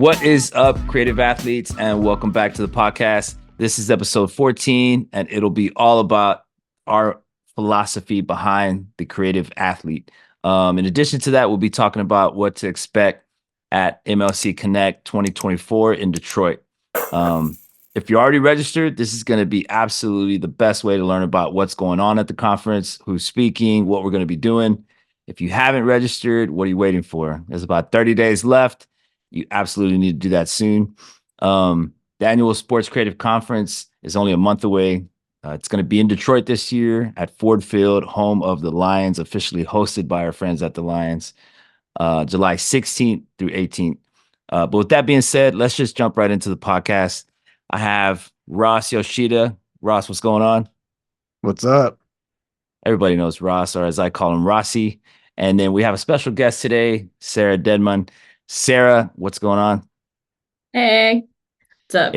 What is up, creative athletes, and welcome back to the podcast. This is episode 14, and it'll be all about our philosophy behind the creative athlete. In addition to that, we'll be talking about what to expect at MLC Connect 2024 in Detroit. If you're already registered, this is going to be absolutely the best way to learn about what's going on at the conference, who's speaking, what we're going to be doing. If you haven't registered, what are you waiting for? There's about 30 days left. You absolutely need to do that soon. The annual Sports Creative Conference is only a month away. It's going to be in Detroit this year at Ford Field, home of the Lions, officially hosted by our friends at the Lions, July 16th through 18th. But with that being said, let's just jump right into the podcast. I have Ross Yoshida. Ross, what's going on? What's up? Everybody knows Ross, or as I call him, Rossi. And then we have a special guest today, Sarah Dedman. Sarah, what's going on? Hey, what's up?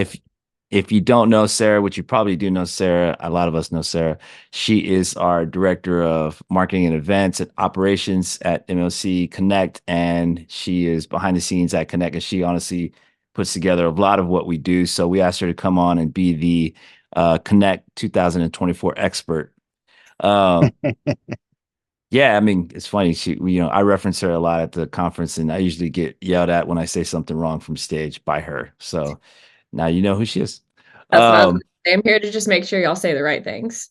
If you don't know Sarah, which you probably do know Sarah, a lot of us know Sarah. She is our director of marketing and events and operations at MLC Connect, and she is behind the scenes at Connect, and she honestly puts together a lot of what we do. So we asked her to come on and be the Connect 2024 expert. Yeah, I mean, it's funny. I reference her a lot at the conference, and I usually get yelled at when I say something wrong from stage by her. So now you know who she is. That's what I was gonna say. I'm here to just make sure y'all say the right things.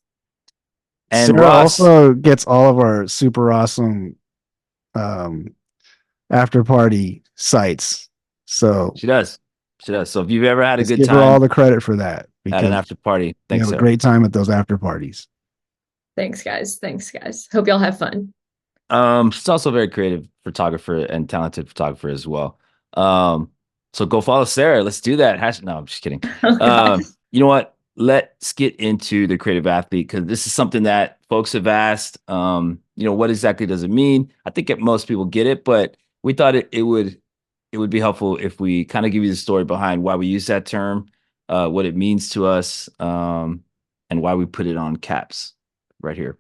And Sarah Ross also gets all of our super awesome after party sites. So she does. She does. So if you've ever had a let's good give her all time the credit for that at an because after party, we thanks, have a Sarah. great time at those after parties. Thanks, guys. Thanks, guys. Hope y'all have fun. She's also a very creative photographer and talented photographer as well. So go follow Sarah. Let's do that. No, I'm just kidding. Oh, gosh. You know what? Let's get into the creative athlete because this is something that folks have asked. What exactly does it mean? I think most people get it, but we thought it would be helpful if we kind of give you the story behind why we use that term, what it means to us, and why we put it on caps right here.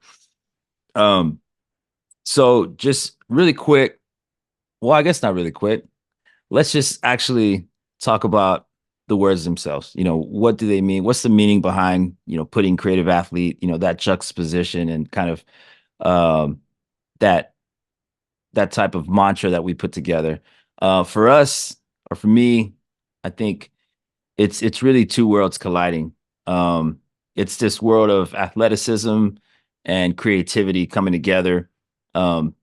So just really quick, well, I guess not really quick. Let's just actually talk about the words themselves. What do they mean? What's the meaning behind, putting creative athlete, that juxtaposition and kind of that type of mantra that we put together. For us, or for me, I think it's really two worlds colliding. It's this world of athleticism and creativity coming together. When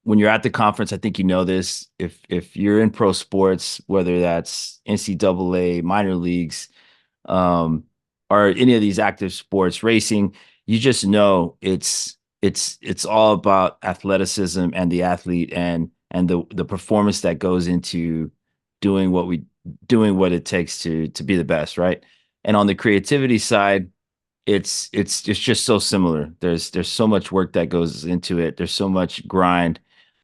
you're at the conference, I think you know this. If you're in pro sports, whether that's NCAA, minor leagues, or any of these active sports, racing, you just know it's all about athleticism and the athlete and the performance that goes into doing what it takes to be the best, right? And on the creativity side, it's just so similar. There's so much work that goes into it. There's so much grind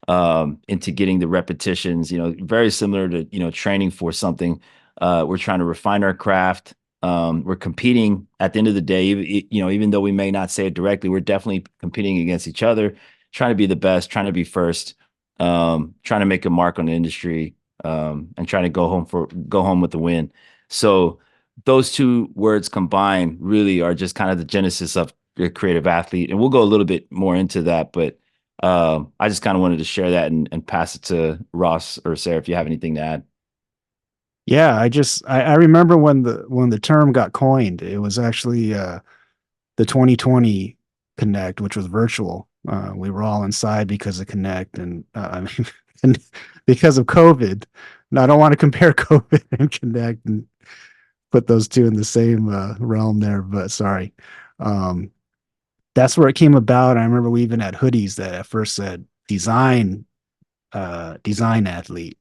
into getting the repetitions, very similar to, training for something. We're trying to refine our craft. We're competing at the end of the day, even though we may not say it directly, we're definitely competing against each other, trying to be the best, trying to be first, trying to make a mark on the industry, and trying to go home with the win. So those two words combined really are just kind of the genesis of your creative athlete. And we'll go a little bit more into that, but I just kind of wanted to share that and pass it to Ross or Sarah if you have anything to add. Yeah, I remember when the term got coined. It was actually the 2020 Connect, which was virtual. We were all inside because of Connect, and I mean, and because of COVID. And I don't want to compare COVID and Connect and put those two in the same realm there, but sorry. That's where it came about. I remember we even had hoodies that at first said design athlete,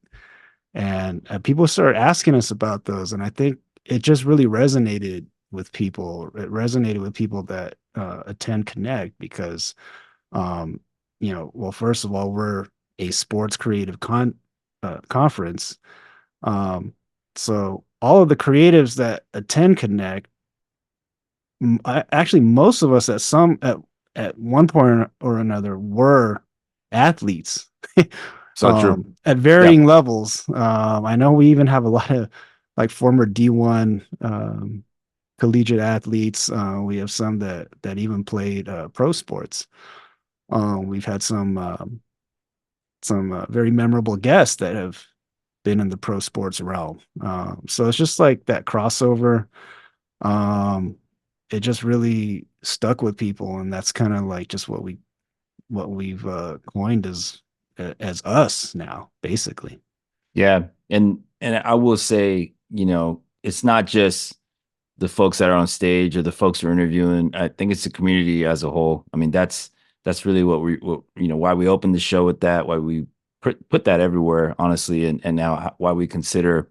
and people started asking us about those, and I think it just really resonated with people. It resonated with people that attend Connect because, well, first of all, we're a sports creative conference. So all of the creatives that attend Connect, actually, most of us at one point or another were athletes. So true. At Yeah. varying levels. I know we even have a lot of like former D1 collegiate athletes. We have some that even played pro sports. We've had some very memorable guests that have been in the pro sports realm. So it's just like that crossover. Um, it just really stuck with people, and that's kind of like just what we've coined as us now, basically. Yeah. And I will say, it's not just the folks that are on stage or the folks we're interviewing. I think it's the community as a whole. I mean, that's really why we opened the show with that, why we put that everywhere, honestly, and now why we consider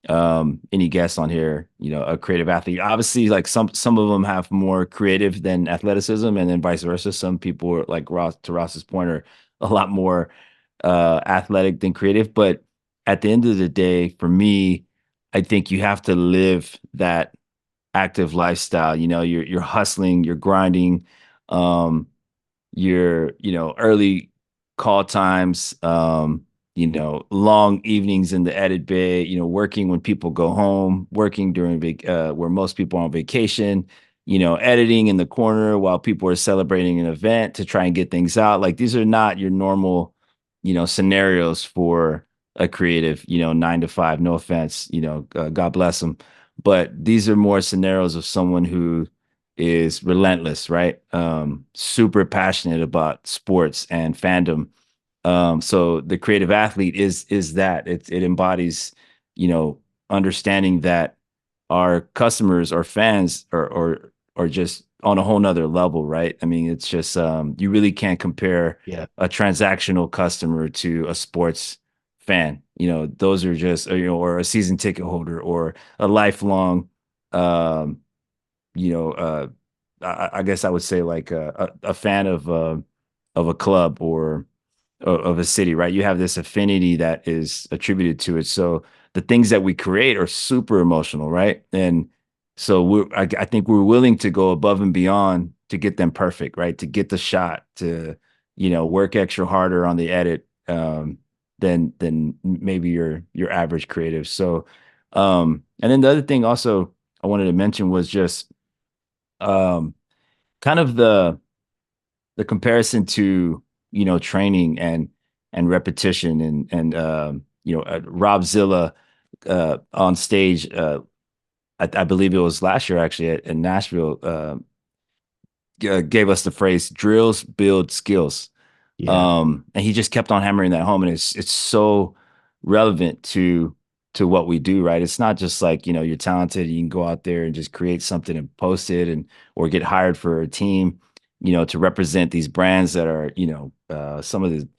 any guest on here, a creative athlete. Obviously, like some of them have more creative than athleticism, and then vice versa. Some people are like Ross, to Ross's point, are a lot more athletic than creative. But at the end of the day, for me, I think you have to live that active lifestyle. You're hustling, you're grinding, um, early call times, long evenings in the edit bay, working when people go home, working during where most people are on vacation, editing in the corner while people are celebrating an event to try and get things out. Like these are not your normal, scenarios for a creative, 9 to 5, no offense, God bless them. But these are more scenarios of someone who is relentless, right? Super passionate about sports and fandom. So the creative athlete is that it embodies, you know, understanding that our customers or fans are just on a whole nother level, right? I mean, it's just you really can't compare Yeah. a transactional customer to a sports fan. Those are just or a season ticket holder or a lifelong um, I guess I would say like a fan of a club or of a city, right? You have this affinity that is attributed to it. So the things that we create are super emotional, right? And so I think we're willing to go above and beyond to get them perfect, right? To get the shot, to work extra harder on the edit than maybe your average creative. So and then the other thing also I wanted to mention was just um, kind of the comparison to training and repetition and Rob Zilla on stage. I believe it was last year actually in Nashville. Gave us the phrase "drills build skills." Yeah. And he just kept on hammering that home, and it's so relevant to what we do, right? It's not just like you're talented, you can go out there and just create something and post it, and or get hired for a team, to represent these brands that are some of the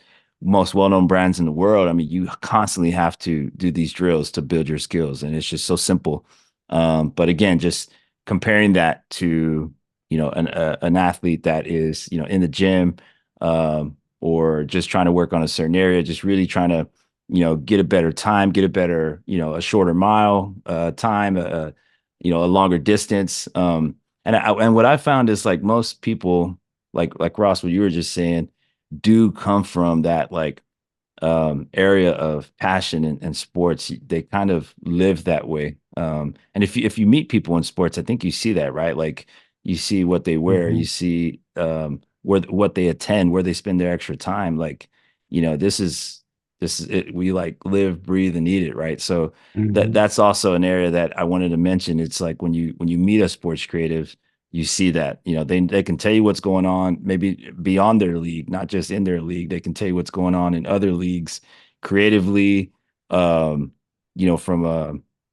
most well-known brands in the world. I mean, you constantly have to do these drills to build your skills, and it's just so simple. But again, just comparing that to an athlete that is in the gym, or just trying to work on a certain area, just really trying to, get a better time, get a better, a shorter mile time, a longer distance. And what I found is like most people, like Ross, what you were just saying, do come from that like area of passion and sports. They kind of live that way. And if you meet people in sports, I think you see that, right? Like you see what they wear, you Hmm. see what they attend, where they spend their extra time. Like, this is it. We like live, breathe, and eat it, right? So Hmm. that's also an area that I wanted to mention. It's like when you meet a sports creative, you see that they can tell you what's going on maybe beyond their league, not just in their league. They can tell you what's going on in other leagues creatively, um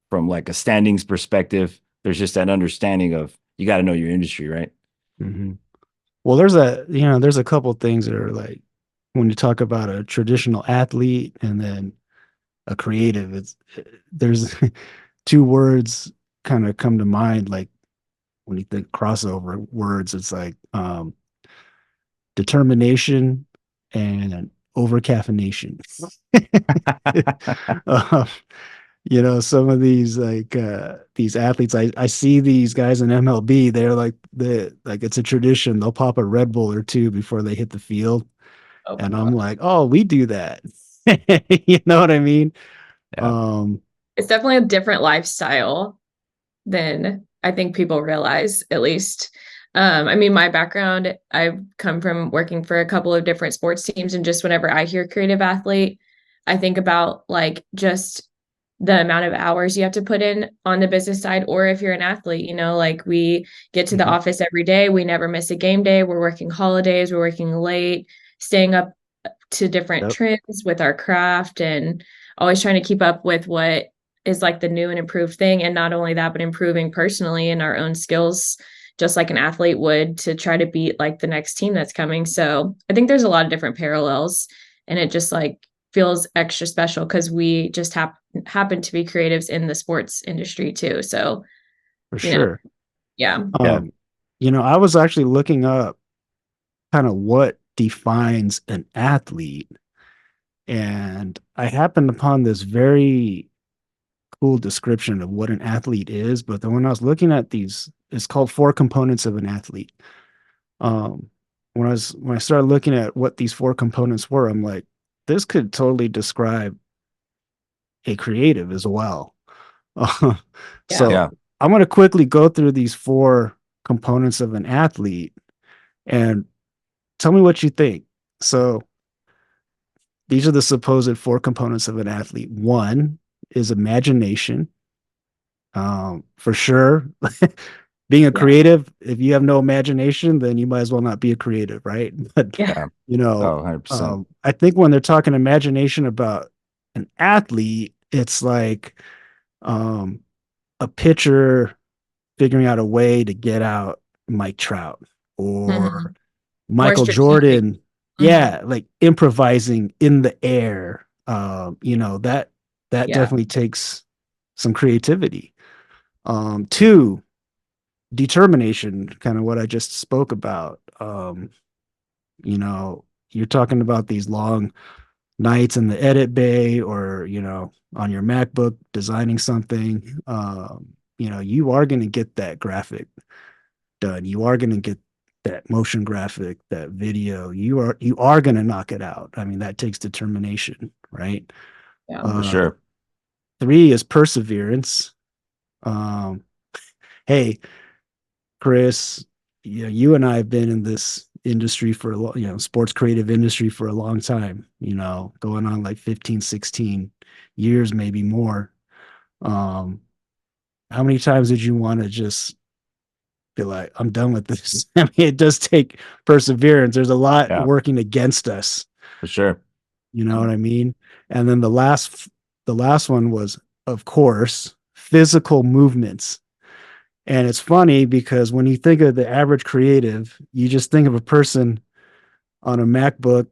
from like a standings perspective. There's just that understanding of you got to know your industry, right? Hmm. Well, there's a couple things that are like when you talk about a traditional athlete and then a creative, there's two words kind of come to mind. Like when you think crossover words, it's like determination and over caffeination. uh, some of these these athletes, I see these guys in MLB, they're like it's a tradition. They'll pop a Red Bull or two before they hit the field. Oh my And God. I'm like, oh, we do that. You know what I mean? Yeah. Um, It's definitely a different lifestyle than I think people realize, at least. I mean, my background, I've come from working for a couple of different sports teams, and just whenever I hear creative athlete, I think about like just the amount of hours you have to put in on the business side, or if you're an athlete, like we get to the mhm. office every day, we never miss a game day, we're working holidays, we're working late, staying up to different Yep, trends with our craft, and always trying to keep up with what is like the new and improved thing. And not only that, but improving personally in our own skills, just like an athlete would, to try to beat like the next team that's coming. So I think there's a lot of different parallels, and it just like feels extra special because we just happen to be creatives in the sports industry too. So, for you know, sure. yeah. Yeah. Um, I was actually looking up kind of what defines an athlete, and I happened upon this very cool description of what an athlete is. But then when I was looking at these, it's called four components of an athlete. Um, when I started looking at what these four components were, I'm like, this could totally describe a creative as well. Yeah. So Yeah. I'm going to quickly go through these four components of an athlete and tell me what you think. So these are the supposed four components of an athlete. One is imagination. For sure. Being a Yeah. creative, if you have no imagination, then you might as well not be a creative, right? But Yeah. Yeah. you know, Oh, 100%. I think when they're talking imagination about an athlete, it's like um, a pitcher figuring out a way to get out Mike Trout or Mhm. More Michael strategic. Jordan. Mhm. Yeah, like improvising in the air. That Yeah. definitely takes some creativity. Two, determination, kind of what I just spoke about. You're talking about these long nights in the edit bay or, on your MacBook designing something. You are going to get that graphic done. You are going to get that motion graphic, that video. You are going to knock it out. I mean, that takes determination, right? Yeah. For Uh, sure. Three is perseverance. Um, hey, Chris, you and I have been in this industry for a long, sports creative industry for a long time, going on like 15, 16 years, maybe more. Um, how many times did you want to just be like, I'm done with this? I mean, it does take perseverance. There's a lot Yeah. working against us. For sure. You know what I mean? And then the last one was, of course, physical movements. And it's funny because when you think of the average creative, you just think of a person on a MacBook,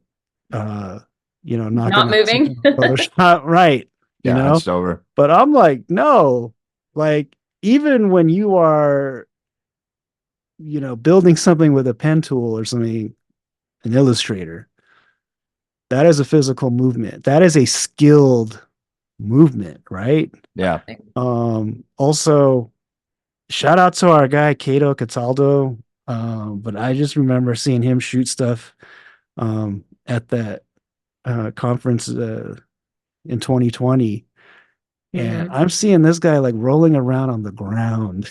uh, knocking Not out moving. something on Photoshop, right? You Yeah. know, Hunched over. but I'm like, no, like even when you are, building something with a pen tool or something, an illustrator, that is a physical movement. That is a skilled movement, right? Yeah. Also, shout out to our guy Cato Cataldo. But I just remember seeing him shoot stuff at that conference in 2020, and Mhm. I'm seeing this guy like rolling around on the ground.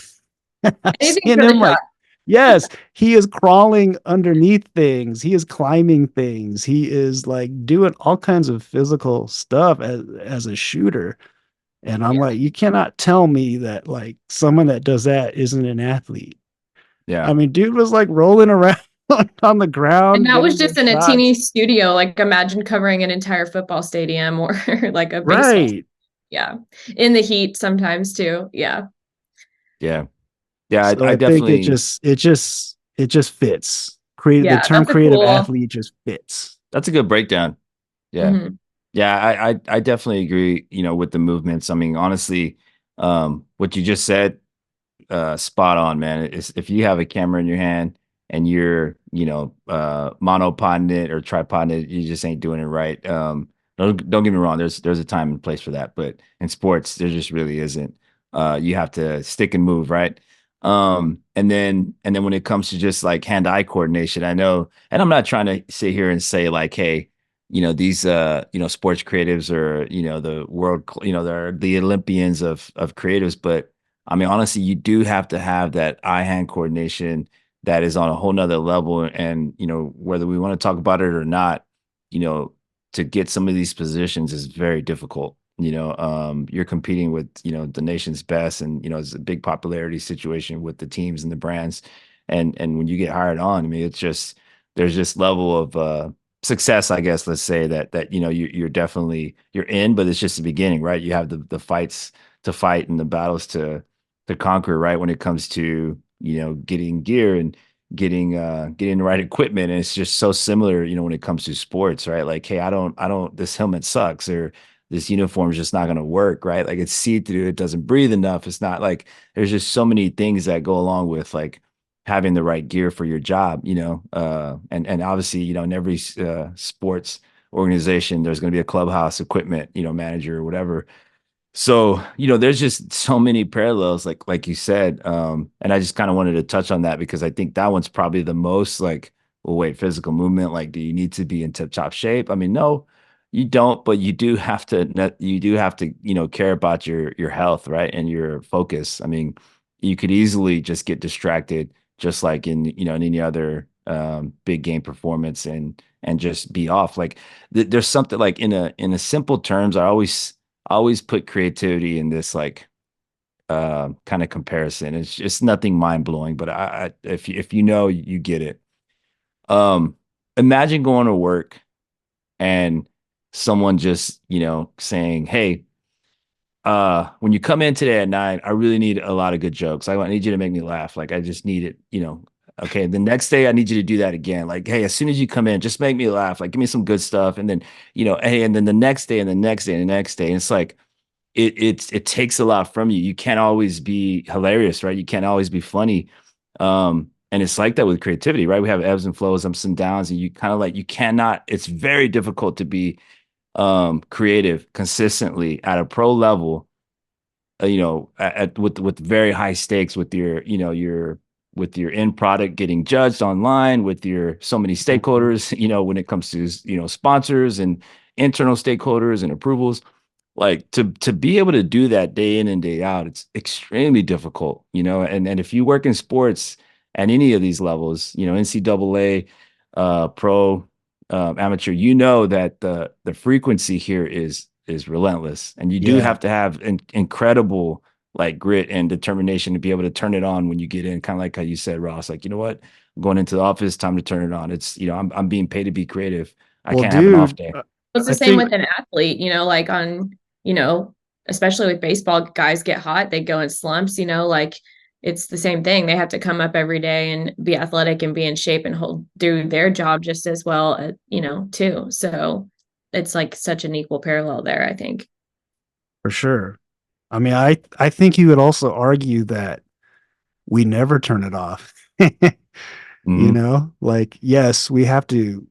I'm Anything seeing for the him shot. like, yes, he is crawling underneath things. He is climbing things. He is like doing all kinds of physical stuff as a shooter. And I'm Yeah. like, you cannot tell me that like someone that does that isn't an athlete. Yeah. I mean, dude was like rolling around on the And ground, that was getting good just in a teeny shots. studio. Like imagine covering an entire football stadium or like a baseball. Right. Yeah. In the heat sometimes too. Yeah. Yeah. Yeah. So I I think it definitely, just it just it just fits. The Yeah. term That's a creative cool. athlete just fits. that's a good breakdown. Yeah. Mhm. Yeah. I definitely agree, with the movements. I mean, honestly, what you just said, spot on, man. If you have a camera in your hand and you're, monopoding it or tripoding it, you just ain't doing it right. Don't get me wrong. There's a time and place for that, but in sports, there just really isn't. You have to stick and move, right? And then when it comes to just like hand-eye coordination, I know, and I'm not trying to sit here and say like, hey, these sports creatives are the world, they're the Olympians of creatives. But I mean, honestly, you do have to have that eye-hand coordination that is on a whole nother level. And whether we want to talk about it or not, you know to get some of these positions is very difficult. You're competing with the nation's best, and it's a big popularity situation with the teams and the brands. And when you get hired on, I mean, it's just there's this level of success, I guess, let's say that you're definitely you're in, but it's just the beginning, right? You have the fights to fight and the battles to conquer, right? When it comes to getting gear and getting the right equipment. And it's just so similar, when it comes to sports, right? Like, hey, I don't this helmet sucks, or this uniform is just not going to work, right? Like, it's see-through, it doesn't breathe enough. It's not like there's just so many things that go along with like having the right gear for your job, and obviously, in every sports organization, there's going to be a clubhouse equipment, manager or whatever. So, there's just so many parallels, like you said. And I just kind of wanted to touch on that because I think that one's probably the most like, well, wait, physical movement, like, do you need to be in tip-top shape? I mean, no, you don't, but you do have to, care about your health, right? And your focus. I mean, you could easily just get distracted, just like in any other big game performance, and just be off. Like, there's something like in a simple terms, I always put creativity in this like kind of comparison. It's just nothing mind blowing, but if you get it. Um, Imagine going to work and someone just saying, "Hey, when you come in today at 9, I really need a lot of good jokes. I need you to make me laugh. Like, I just need it. Okay, the next day I need you to do that again. Like, hey, as soon as you come in, just make me laugh. Like, give me some good stuff, and then hey, and then the next day and the next day and the next day. And it's like it takes a lot from you. You can't always be hilarious, right? You can't always be funny. And it's like that with creativity, right? We have ebbs and flows, ups and downs, and you kind of like you cannot, it's very difficult to be creative consistently at a pro level, with very high stakes, with your end product getting judged online, with your so many Mhm. stakeholders, when it comes to sponsors and internal stakeholders and approvals. Like, to be able to do that day in and day out, it's extremely difficult. And if you work in sports at any of these levels, NCAA, pro, amateur, that the frequency here is relentless, and you do Yeah. have to have incredible like grit and determination to be able to turn it on when you get in. Kind of like how you said, Ross. Like, you know what, I'm going into the office, time to turn it on. It's I'm being paid to be creative. I Well, can't have an off dude, day. It's the I same think with an athlete, like you know, especially with baseball, guys get hot, they go in slumps, like it's the same thing. They have to come up every day and be athletic and be in shape and do their job just as well, too. So it's like such an equal parallel there, I think. for sure. I mean, I think you would also argue that we never turn it off. Hmm. Like, yes, we have to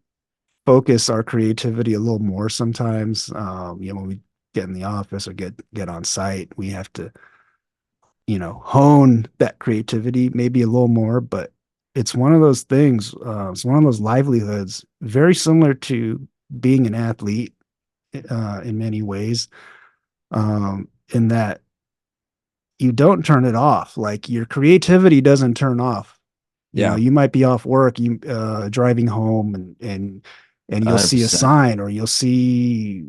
focus our creativity a little more sometimes. When we get in the office or get on site, we have to, hone that creativity maybe a little more, but it's one of those things, it's one of those livelihoods, very similar to being an athlete, in many ways, in that you don't turn it off. Like, your creativity doesn't turn off. Yeah, You might be off work, you driving home, and you'll see a 100%. sign, or you'll see,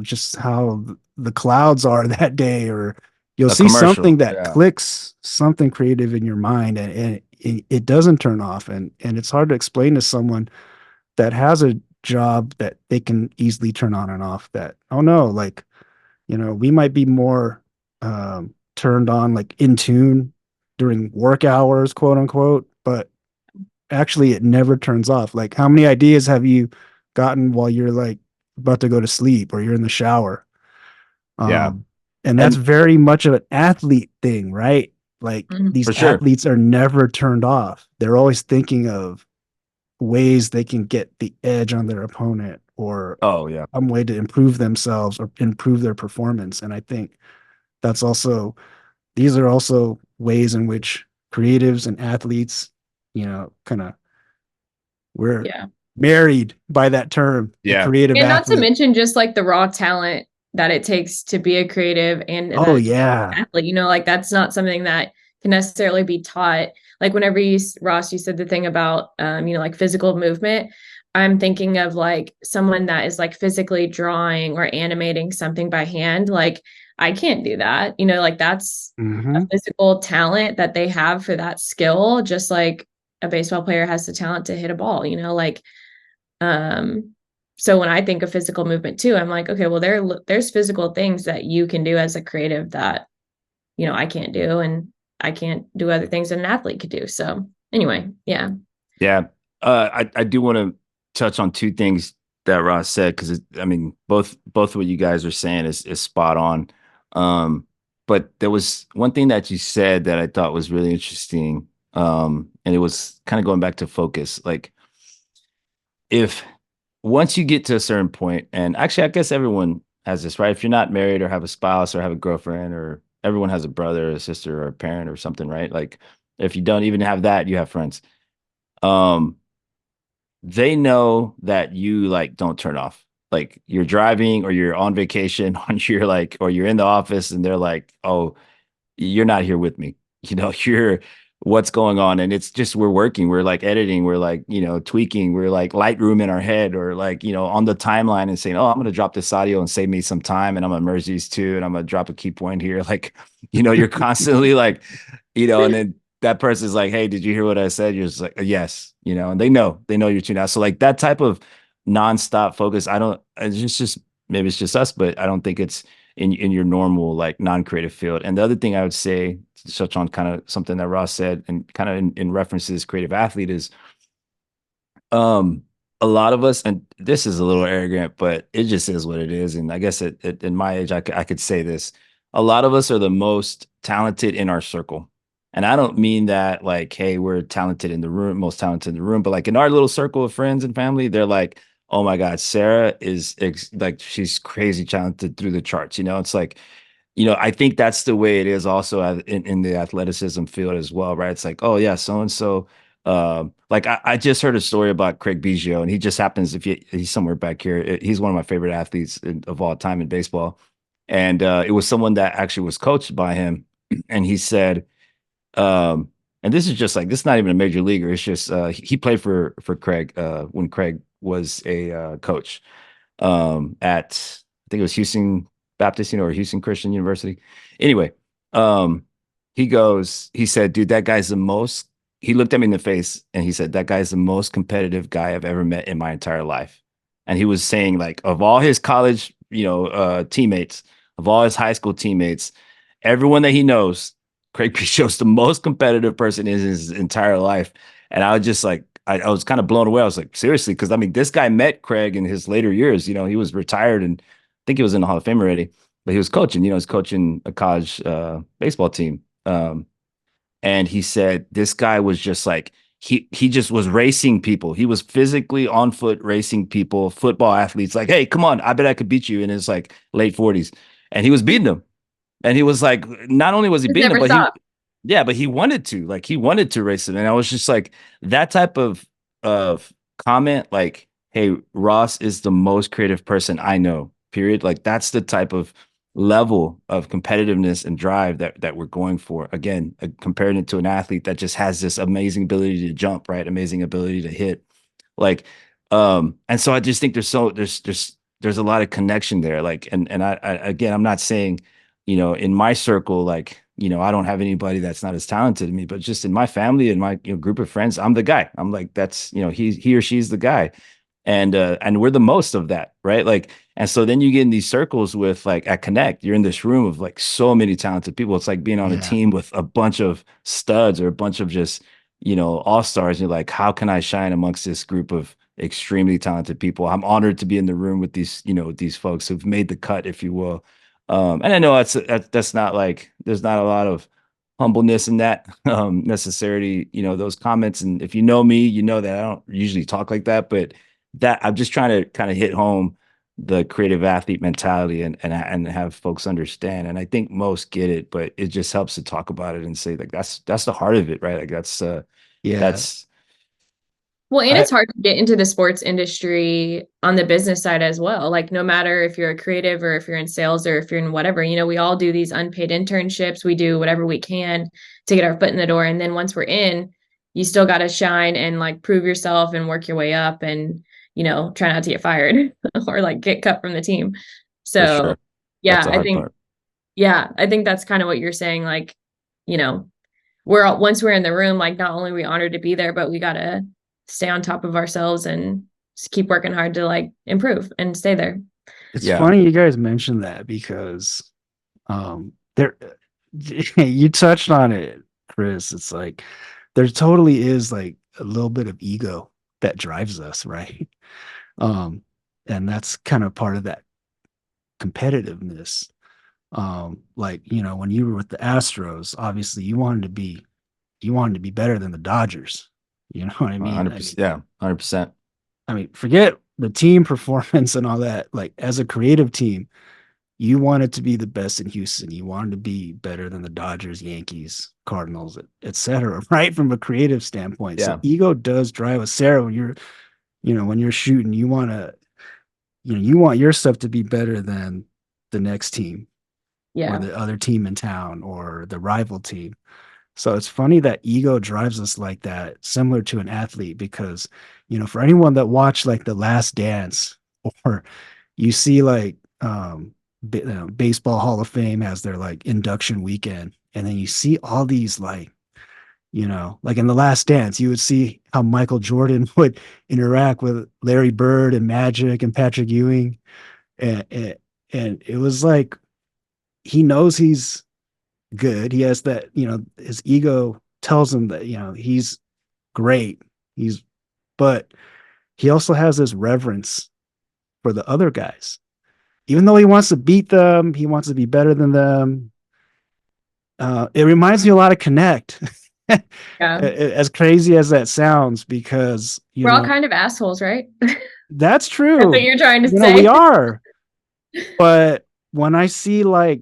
just how the clouds are that day, or you'll A see something commercial. that Yeah. clicks something creative in your mind, and it doesn't turn off, and it's hard to explain to someone that has a job that they can easily turn on and off, that, oh no, like, we might be more turned on, like in tune during work hours, quote unquote, but actually it never turns off. Like, how many ideas have you gotten while you're like about to go to sleep, or you're in the shower? Yeah. Um, and that's And very much of an athlete thing, right? Like, Mhm. these for sure. athletes are never turned off. They're always thinking of ways they can get the edge on their opponent, or Oh, yeah. some way to improve themselves or improve their performance. And I think that's also these are also ways in which creatives and athletes, kind of we're Yeah. married by that term, the Yeah. creative And not to athlete. mention just like the raw talent that it takes to be a creative and Oh that yeah. athlete, you know, like that's not something that can necessarily be taught. Like whenever you, Ross, you said the thing about, you know, like physical movement, I'm thinking of like someone that is like physically drawing or animating something by hand. Like I can't do that, you know, like that's a Hmm. physical talent that they have for that skill, just like a baseball player has the talent to hit a ball, you know, like, um, so when I think of physical movement too, I'm like, okay, well, there's physical things that you can do as a creative that, you know, I can't do, and I can't do other things that an athlete could do. So anyway, yeah. Yeah. I do want to touch on two things that Ross said because I mean both what you guys are saying is spot on. But there was one thing that you said that I thought was really interesting. And it was kind of going back to focus. Like if once you get to a certain point, and actually I guess everyone has this, right? If you're not married or have a spouse or have a girlfriend, or everyone has a brother or a sister or a parent or something, right? Like if you don't even have that, you have friends. Um, they know that you like don't turn off. Like you're driving or you're on vacation on your like, or you're in the office and they're like, oh, you're not here with me. You know, you're what's going on. And it's just we're working, we're like editing, we're like, you know, tweaking, we're like Lightroom in our head or like, you know, on the timeline and saying, oh, I'm gonna drop this audio and save me some time and I'm gonna merge these two and I'm gonna drop a key point here. Like, you know, you're constantly like, you know, and then that person's like, hey, did you hear what I said? You're just like, yes, you know, and they know you're tuned out. So like that type of nonstop focus, I don't, it's just maybe it's just us, but I don't think it's in your normal like non-creative field. And the other thing I would say to touch on kind of something that Ross said and kind of in references creative athlete is um a lot of us, and this is a little arrogant, but it just is what it is. And I guess in my age, I could say this. A lot of us are the most talented in our circle. And I don't mean that like, hey, we're talented in the room, most talented in the room, but like in our little circle of friends and family, they're like, oh my God, Sarah is like, she's crazy talented through the charts. You know, it's like, you know, I think that's the way it is also in the athleticism field as well, right? It's like, oh yeah, so and so. Like I just heard a story about Craig Biggio, and he just happens if he's somewhere back here. He's one of my favorite athletes of all time in baseball, and it was someone that actually was coached by him, and he said, um, and this is just like this is not even a major leaguer. It's just he played for Craig when Craig was a coach at I think it was Houston Baptist, you know, or Houston Christian University. Anyway, um, he said, dude, that guy's the most. He looked at me in the face and he said, that guy's the most competitive guy I've ever met in my entire life. And he was saying, like, of all his college, you know, teammates, of all his high school teammates, everyone that he knows, Craig Pichot's the most competitive person in his entire life. And I was just like, I was kind of blown away. I was like, seriously, because I mean, this guy met Craig in his later years. You know, he was retired and I think he was in the Hall of Fame already, but he was coaching. You know, he's coaching a college baseball team. And he said this guy was just like he just was racing people. He was physically on foot racing people, football athletes. Like, hey, come on, I bet I could beat you in his like late 40s, and he was beating them. And he was like, not only was he Just beating them, never but he stop. yeah, but he wanted to, like he wanted to race it. And I was just like, that type of comment, like, hey, Ross is the most creative person I know, period. Like that's the type of level of competitiveness and drive that we're going for. Again, comparing it to an athlete that just has this amazing ability to jump, right? Amazing ability to hit. Like, and so I just think there's a lot of connection there. Like, and I again, I'm not saying, you know, in my circle, like, you know, I don't have anybody that's not as talented as me, but just in my family and my, you know, group of friends, I'm the guy. I'm like, that's, you know, he or she's the guy. And we're the most of that, right? Like, and so then you get in these circles with like at Connect, you're in this room of like so many talented people. It's like being on a Yeah. team with a bunch of studs or a bunch of just, you know, all stars. You're like, how can I shine amongst this group of extremely talented people? I'm honored to be in the room with these, you know, these folks who've made the cut, if you will. And I know that's not like there's not a lot of humbleness in that necessarily, you know, those comments. And if you know me, you know that I don't usually talk like that, but that I'm just trying to kind of hit home the creative athlete mentality and have folks understand. And I think most get it, but it just helps to talk about it and say like that's the heart of it, right? Like Yeah. that's Well, and it's hard to get into the sports industry on the business side as well. Like, no matter if you're a creative or if you're in sales or if you're in whatever, we all do these unpaid internships. We do whatever we can to get our foot in the door. And then once we're in, you still got to shine and like prove yourself and work your way up and, try not to get fired or like get cut from the team. For So, sure. That's yeah, the hard part. I think that's kind of what you're saying. Like, you know, once we're in the room, like not only are we honored to be there, but we gotta stay on top of ourselves and just keep working hard to like improve and stay there. It's Yeah. funny you guys mentioned that because there you touched on it, Chris. It's like there totally is like a little bit of ego that drives us, right? Um, and that's kind of part of that competitiveness. Like, when you were with the Astros, obviously you wanted to be better than the Dodgers. You know what I mean? 100%. Yeah. 100%. I mean, forget the team performance and all that. Like, as a creative team, you wanted to be the best in Houston. You wanted to be better than the Dodgers, Yankees, Cardinals, et cetera, right? From a creative standpoint. So Yeah. ego does drive us. Sarah, when you're shooting, you want your stuff to be better than the next team or Yeah. the other team in town or the rival team. So it's funny that ego drives us like that, similar to an athlete, because, for anyone that watched like The Last Dance, or you see like Baseball Hall of Fame has their like induction weekend, and then you see all these like in The Last Dance, you would see how Michael Jordan would interact with Larry Bird and Magic and Patrick Ewing, and it was like he knows he's good. He has that, his ego tells him that, he's great. But he also has this reverence for the other guys. Even though he wants to beat them, he wants to be better than them. It reminds me a lot of Connect, Yeah. as crazy as that sounds, because, We're all kind of assholes, right? That's that's what true. you're trying to We say. are. But when I see like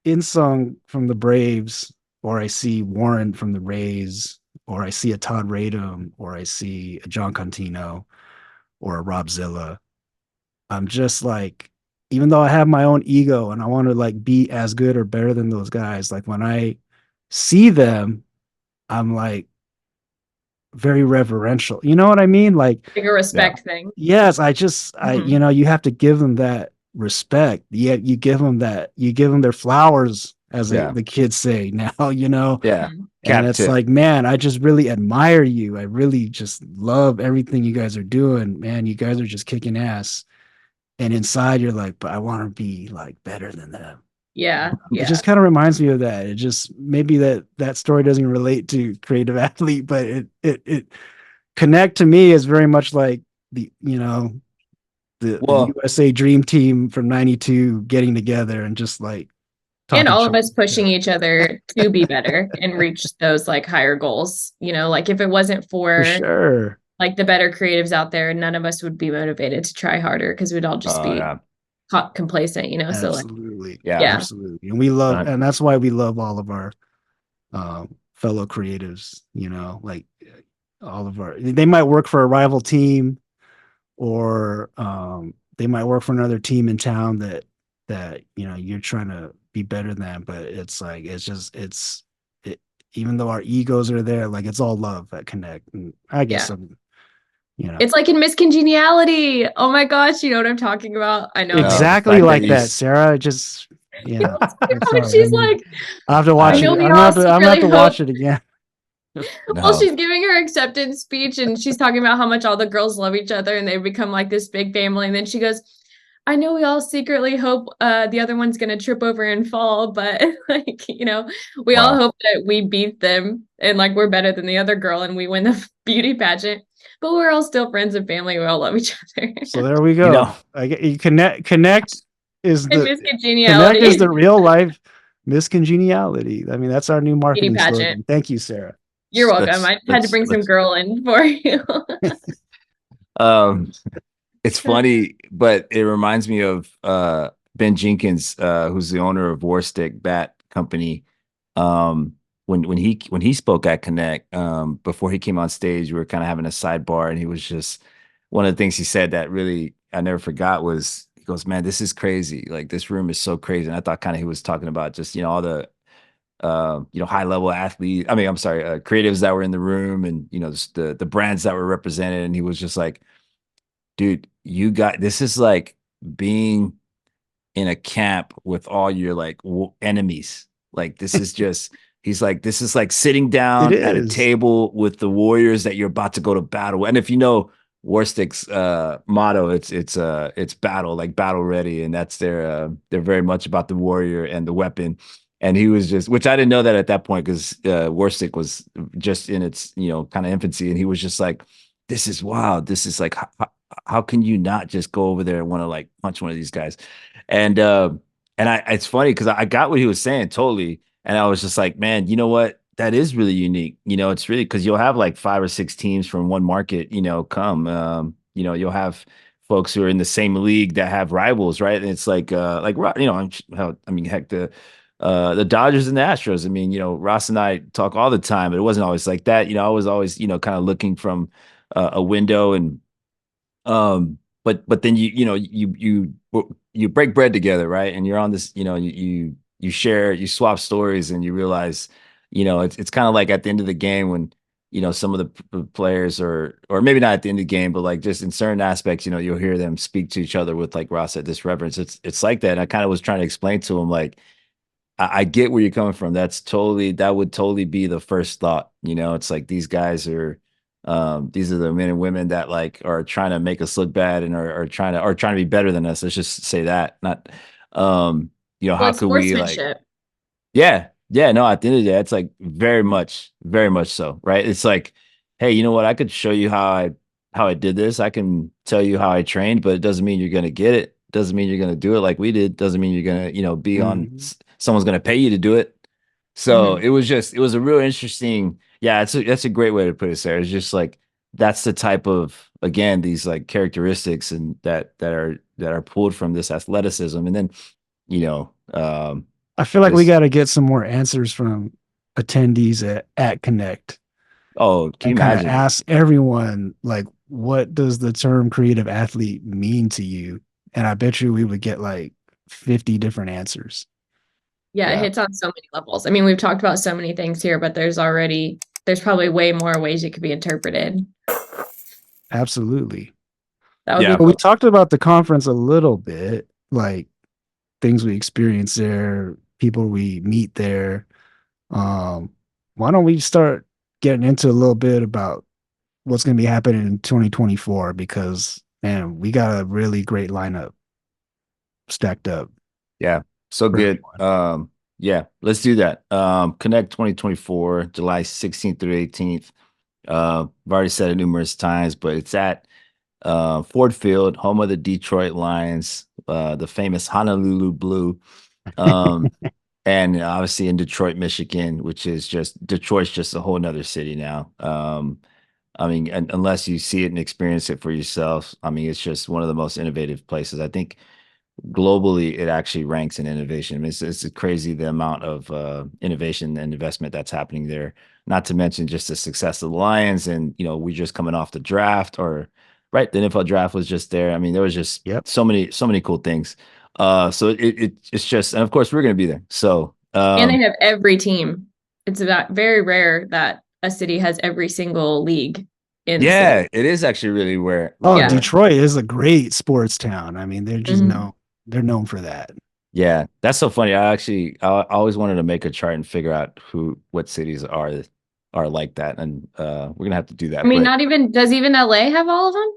Insung from the Braves, or I see Warren from the Rays, or I see a Todd Radom, or I see a John Contino, or a Rob Zilla, I'm just like, even though I have my own ego and I want to like be as good or better than those guys, like when I see them, I'm like very reverential. You know what I mean? Like, Like a Yeah. respect thing. yes, you have to give them that respect. Yeah, you give them their flowers, as Yeah. the kids say now, Yeah. Mhm. and Cap it's tip. like, man, I just really admire you. I really just love everything you guys are doing, man. You guys are just kicking ass. And inside you're like, but I want to be like better than them. Yeah. It Yeah. just kind of reminds me of that. It just, maybe that story doesn't relate to creative athlete, but it Connect to me is very much like the Well, USA Dream Team from '92 getting together and just like And talking all of shit us with each pushing other. each other to be better and reach those like higher goals. Like if it wasn't For for sure. like the better creatives out there, none of us would be motivated to try harder because we'd all just be yeah. complacent. So like, Absolutely. Yeah. yeah, Absolutely. And we love, Uh, and that's why we love all of our fellow creatives, like all of our, they might work for a rival team, or they might work for another team in town that you're trying to be better than, but it's like it, even though our egos are there, like it's all love that connect. And I guess yeah. you know It's like in Miss Congeniality. Oh my gosh, you know what I'm talking about? I know you. the exactly fact that like you that, Sarah. Just yeah. I'm sorry. She's like, I'll have to I watch uh, know it. we I'm gonna all have to. I'm gonna have secretly to hope. watch it again. Well, no. she's giving her acceptance speech and she's talking about how much all the girls love each other and they become like this big family. And then she goes, I know we all secretly hope the other one's gonna trip over and fall, but like, we all Wow. hope that we beat them and like we're better than the other girl and we win the beauty pageant. But we're all still friends and family. We all love each other. So there we You go. know, I get you. Connect is And the Miss Connect is Congeniality the real life miscongeniality. I mean, that's our new beauty marketing pageant. slogan. Thank you, Sarah. You're welcome. let's I had to bring some let's girl in for you. um it's funny, but it reminds me of Ben Jenkins, who's the owner of War Stick Bat Company. Um, when he spoke at Connect, before he came on stage, we were kind of having a sidebar, and he was just one of the things he said that really I never forgot was he goes, "Man, this is crazy. Like this room is so crazy." And I thought kind of he was talking about just all the high level athletes. I mean, I'm sorry, creatives that were in the room, and just the brands that were represented. And he was just like, "Dude, you got this is like being in a camp with all your like enemies. Like this is just." He's like, this is like sitting It down at a is. table with the warriors that you're about to go to battle. And if you know Warstick's motto, it's battle, like battle ready, and that's they're very much about the warrior and the weapon. And he was just, which I didn't know that at that point because Warstick was just in its kind of infancy, and he was just like, this is wild. This is like how can you not just go over there and want to like punch one of these guys? And it's funny because I got what he was saying totally, and I was just like, man, you know what? That is really unique. It's really because you'll have like 5 or 6 teams from one market, come. You'll have folks who are in the same league that have rivals, right? And it's like I mean, heck, the Dodgers and the Astros. I mean, Ross and I talk all the time, but it wasn't always like that. I was always, kind of looking from a window, and but then you break bread together, right? And you're on this, you share, you swap stories, and you realize, it's kind of like at the end of the game when some of the players, or maybe not at the end of the game, but like just in certain aspects, you'll hear them speak to each other with, like Ross said, this reverence. It's like that. And I kind of was trying to explain to him like I get where you're coming from. That would totally be the first thought. It's like these are the men and women that like are trying to make us look bad and are trying to be better than us. Let's just say that. Not Well, how it's could we like sportsmanship. yeah, yeah, no, at the end of the day, it's like very much so, right? It's like, hey, you know what? I could show you how I did this. I can tell you how I trained, but it doesn't mean you're gonna get it. Doesn't mean you're gonna do it like we did. Doesn't mean you're gonna, be on Mhm. someone's gonna pay you to do it. So Mhm. it was a real interesting, yeah, that's a great way to put it, Sarah. It's just like that's the type of again, these like characteristics and that are pulled from this athleticism. And then, you know, I feel like we just got to get some more answers from attendees at Connect oh, can you and kind of imagine? ask everyone, like, what does the term creative athlete mean to you? And I bet you we would get like 50 different answers. Yeah, it Yeah. hits on so many levels. I mean, we've talked about so many things here, but there's probably way more ways it could be interpreted. Absolutely. That would be Yeah. But we cool. talked about the conference a little bit, like things we experience there, people we meet there. Um, why don't we start getting into a little bit about what's going to be happening in 2024? Because man, we got a really great lineup stacked up Yeah. So for good. everyone. Yeah, let's do that. Connect 2024, July 16th through 18th. I've already said it numerous times, but it's at Ford Field, home of the Detroit Lions, the famous Honolulu Blue. Um, and obviously in Detroit, Michigan, which is just Detroit's just a whole nother city now. I mean, unless you see it and experience it for yourself, I mean, it's just one of the most innovative places. I think globally it actually ranks in innovation. I mean, it's crazy the amount of innovation and investment that's happening there. Not to mention just the success of the Lions, and we just coming off the draft, or right, the NFL draft was just there. I mean, there was just Yep. so many cool things. So it's just, and of course we're gonna be there. So And they have every team. It's about very rare that a city has every single league in the city. yeah, it is actually really rare. Oh, Yeah. Detroit is a great sports town. I mean, Mhm. they're known for that. Yeah, that's so funny. I always wanted to make a chart and figure out what cities are like that, and we're gonna have to do I that. mean, But not even, does even LA have all of them?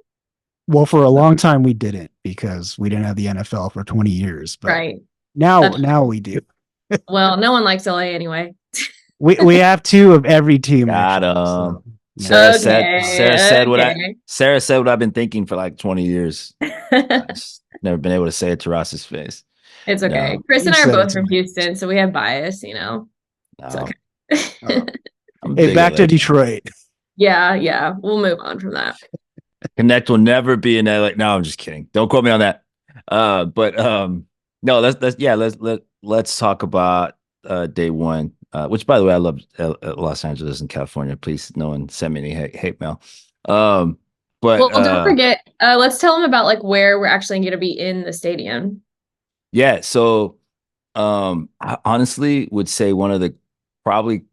Well, for a long time we didn't because we didn't have the NFL for 20 years, but Right. now That's, now we do. well, no one likes LA anyway. We have two of every team got actually. So yeah. Okay. Sarah said what I've been thinking for like 20 years. I Okay. just never been able to say it to Ross's face. It's okay. No, Chris You and I are said it both to from me. Houston, so we have bias, you know. It's no, okay. I'm a Hey, big back to LA fan. Detroit. Yeah, yeah. We'll move on from that. Connect will never be in LA. No, I'm just kidding. Don't quote me on that. But no, let's talk about day one. which by the way, I love Los Angeles and California. Please, no one send me any hate mail. Um, but Well, don't forget, let's tell them about like where we're actually going to be in the stadium. yeah, so I honestly would say one of the probably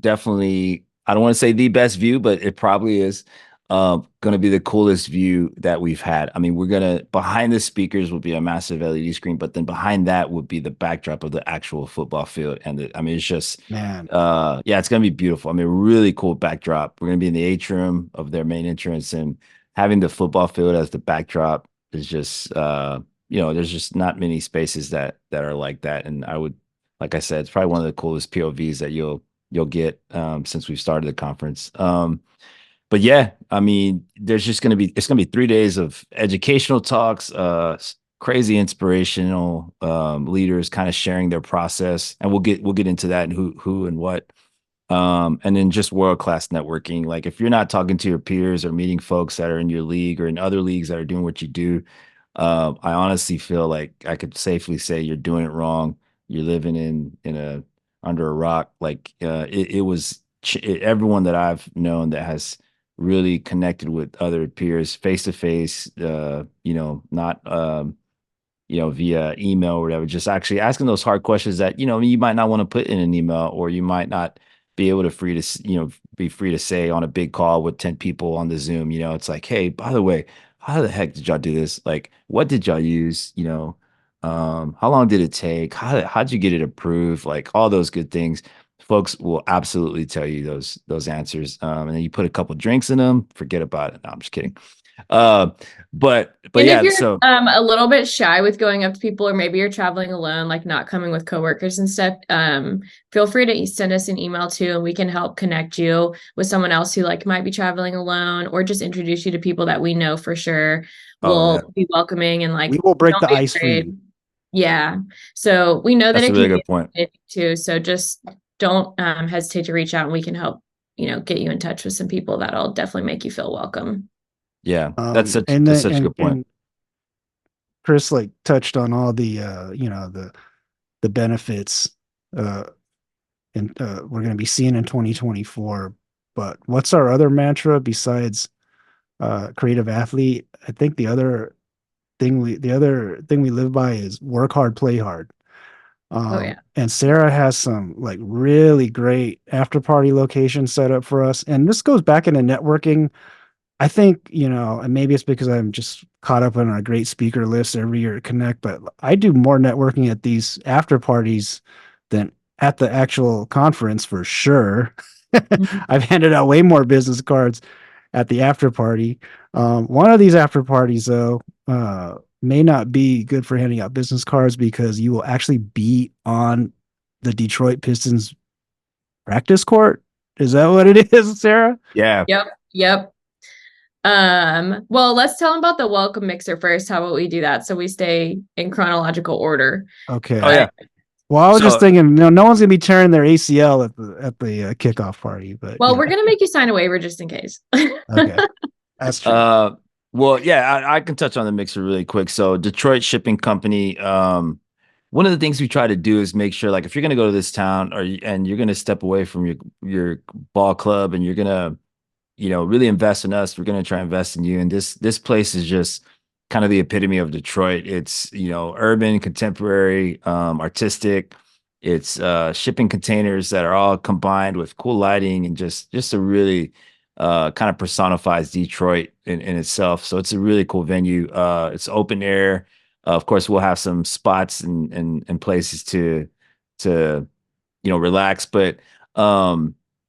definitely, I don't want to say the best view, but it probably is going to be the coolest view that we've had. I mean, we're going to, behind the speakers will be a massive LED screen, but then behind that would be the backdrop of the actual football field. And I mean, it's just, Man, yeah, it's going to be beautiful. I mean, really cool backdrop. We're going to be in the atrium of their main entrance, and having the football field as the backdrop is just, there's just not many spaces that are like that. And I would, like I said, it's probably one of the coolest POVs that you'll get since we've started the conference. But yeah, I mean, it's gonna be 3 days of educational talks, crazy inspirational leaders kind of sharing their process, and we'll get into that and who and what. And then just world-class networking. Like if you're not talking to your peers or meeting folks that are in your league or in other leagues that are doing what you do, I honestly feel like I could safely say you're doing it wrong. You're living in a under a rock. Like it was everyone that I've known that has really connected with other peers face to face. Not via email or whatever, just actually asking those hard questions that, you might not want to put in an email, or you might not be able to be free to say on a big call with 10 people on the Zoom. It's like, hey, by the way, how the heck did y'all do this? Like, what did y'all use? How long did it take? How'd you get it approved? Like all those good things. Folks will absolutely tell you those answers. And then you put a couple drinks in them, forget about it. No, I'm just kidding. Uh, but And if yeah, you're so a little bit shy with going up to people, or maybe you're traveling alone, like not coming with coworkers and stuff, feel free to send us an email too, and we can help connect you with someone else who like might be traveling alone, or just introduce you to people that we know for sure oh yeah. will be welcoming and like we will break don't the be ice for you. afraid. Yeah. So we know that That's a it really can be good point. intimidating too. So just don't hesitate to reach out, and we can help, get you in touch with some people that'll definitely make you feel welcome. Yeah, And that's then such a good point. and Chris like touched on all the the benefits uh and we're going to be seeing in 2024. But what's our other mantra besides creative athlete? I think the other thing we live by is work hard, play hard. Oh yeah. And Sarah has some like really great after party locations set up for us. And this goes back into networking. I think, and maybe it's because I'm just caught up on our great speaker list every year at Connect, but I do more networking at these after parties than at the actual conference for sure. Mhm. I've handed out way more business cards at the after party. One of these after parties, though, may not be good for handing out business cards because you will actually be on the Detroit Pistons practice court. Is that what it is, Sarah? Yeah. Yep. Yep. Well, let's tell them about the welcome mixer first. How about we do that so we stay in chronological order? Oh Okay. yeah. Well, I was just So thinking, no one's gonna be tearing their ACL at the kickoff party, but Well, we're gonna make you sign a waiver just in case. okay, that's true. uh well, yeah, I can touch on the mixer really quick. So Detroit Shipping Company, one of the things we try to do is make sure, like, if you're gonna go to this town, and you're gonna step away from your ball club, and you're gonna really invest in us. We're going to try and invest in you. And this place is just kind of the epitome of Detroit. It's, urban, contemporary, artistic. It's shipping containers that are all combined with cool lighting, and just a really kind of personifies Detroit in itself. So it's a really cool venue. It's open air. Of course, we'll have some spots and places to relax. But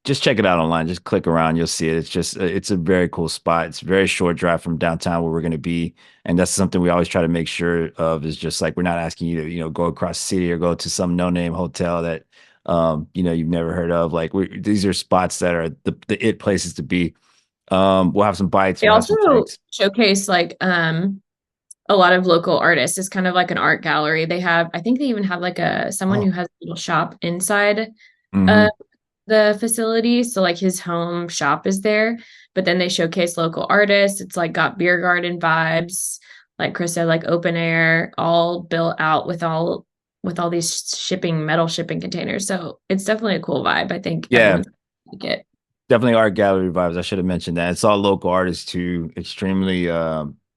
just check it out online. Just click around, you'll see it. It's a very cool spot. It's a very short drive from downtown where we're going to be, and that's something we always try to make sure of. Is just like, we're not asking you to go across the city or go to some no name hotel that you've never heard of. Like, these are spots that are the it places to be. We'll have some bites. They We'll have some also drinks. showcase like a lot of local artists. It's kind of like an art gallery. I think they even have like someone Oh, who has a little shop inside uh Hmm. the facility. So like his home shop is there, but then they showcase local artists. It's like got beer garden vibes. Like Chris said, like open air, all built out with all with all these metal shipping containers. So it's definitely a cool vibe. I think Yeah, everyone's like it. definitely art gallery vibes. I should have mentioned that. It's all local artists too. Extremely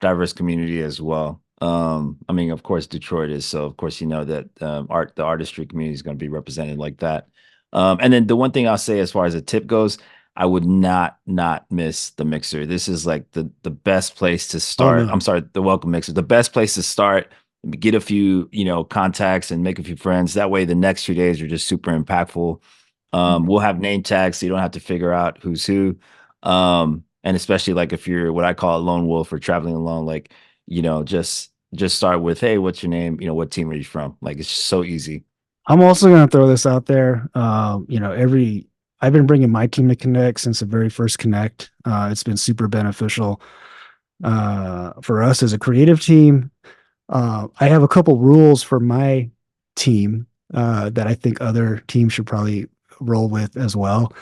diverse community as well. I mean, of course, Detroit is, so of course you know that the artistry community is going to be represented like that. And then the one thing I'll say as far as a tip goes, I would not miss the mixer. This is like the best place to Oh start. I'm no. sorry, the welcome mixer. The best place to start. Get a few, contacts and make a few friends. That way, the next 2 days are just super impactful. We'll have name tags so you don't have to figure out who's who. And especially like if you're what I call a lone wolf or traveling alone, like, just start with, hey, what's your name? What team are you from? Like it's just so easy. I'm also going to throw this out there. I've been bringing my team to Connect since the very first Connect. It's been super beneficial for us as a creative team. I have a couple rules for my team that I think other teams should probably roll with as well.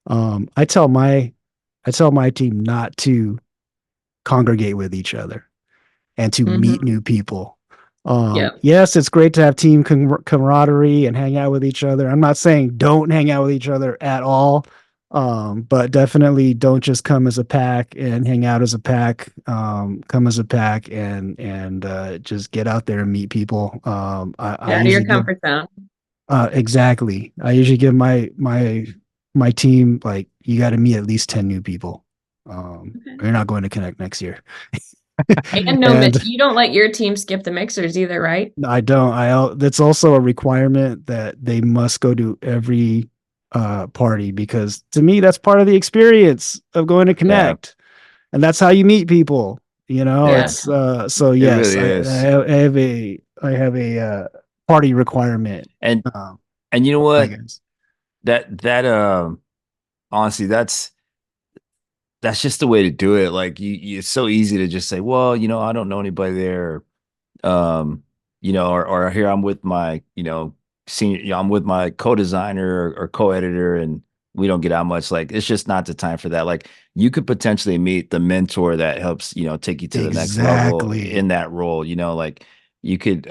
Um, I tell my I tell my team not to congregate with each other and to meet Mm-hmm. new people. Yeah. Yes, it's great to have team camaraderie and hang out with each other. I'm not saying don't hang out with each other at all, but definitely don't just come as a pack and hang out as a pack. Come as a pack and just get out there and meet people. I Get out of your usually give comfort zone. exactly. I usually give my team like you got to meet at least 10 new people. Okay. You're not going to Connect next year. And And you don't let your team skip the mixers either, right? I don't. That's also a requirement that they must go to every party because to me that's part of the experience of going to Yeah, Connect, and that's how you meet people. Yeah. It's so it yes, really is. I have a party requirement. And Um, and you know I what? guess. That honestly, that's just the way to do it. Like it's so easy to just say, well, I don't know anybody there. um or here I'm with my senior, I'm with my co-designer or co-editor, and we don't get out much. Like it's just not the time for that. Like you could potentially meet the mentor that helps take you to the next level Exactly. in that role. Like you could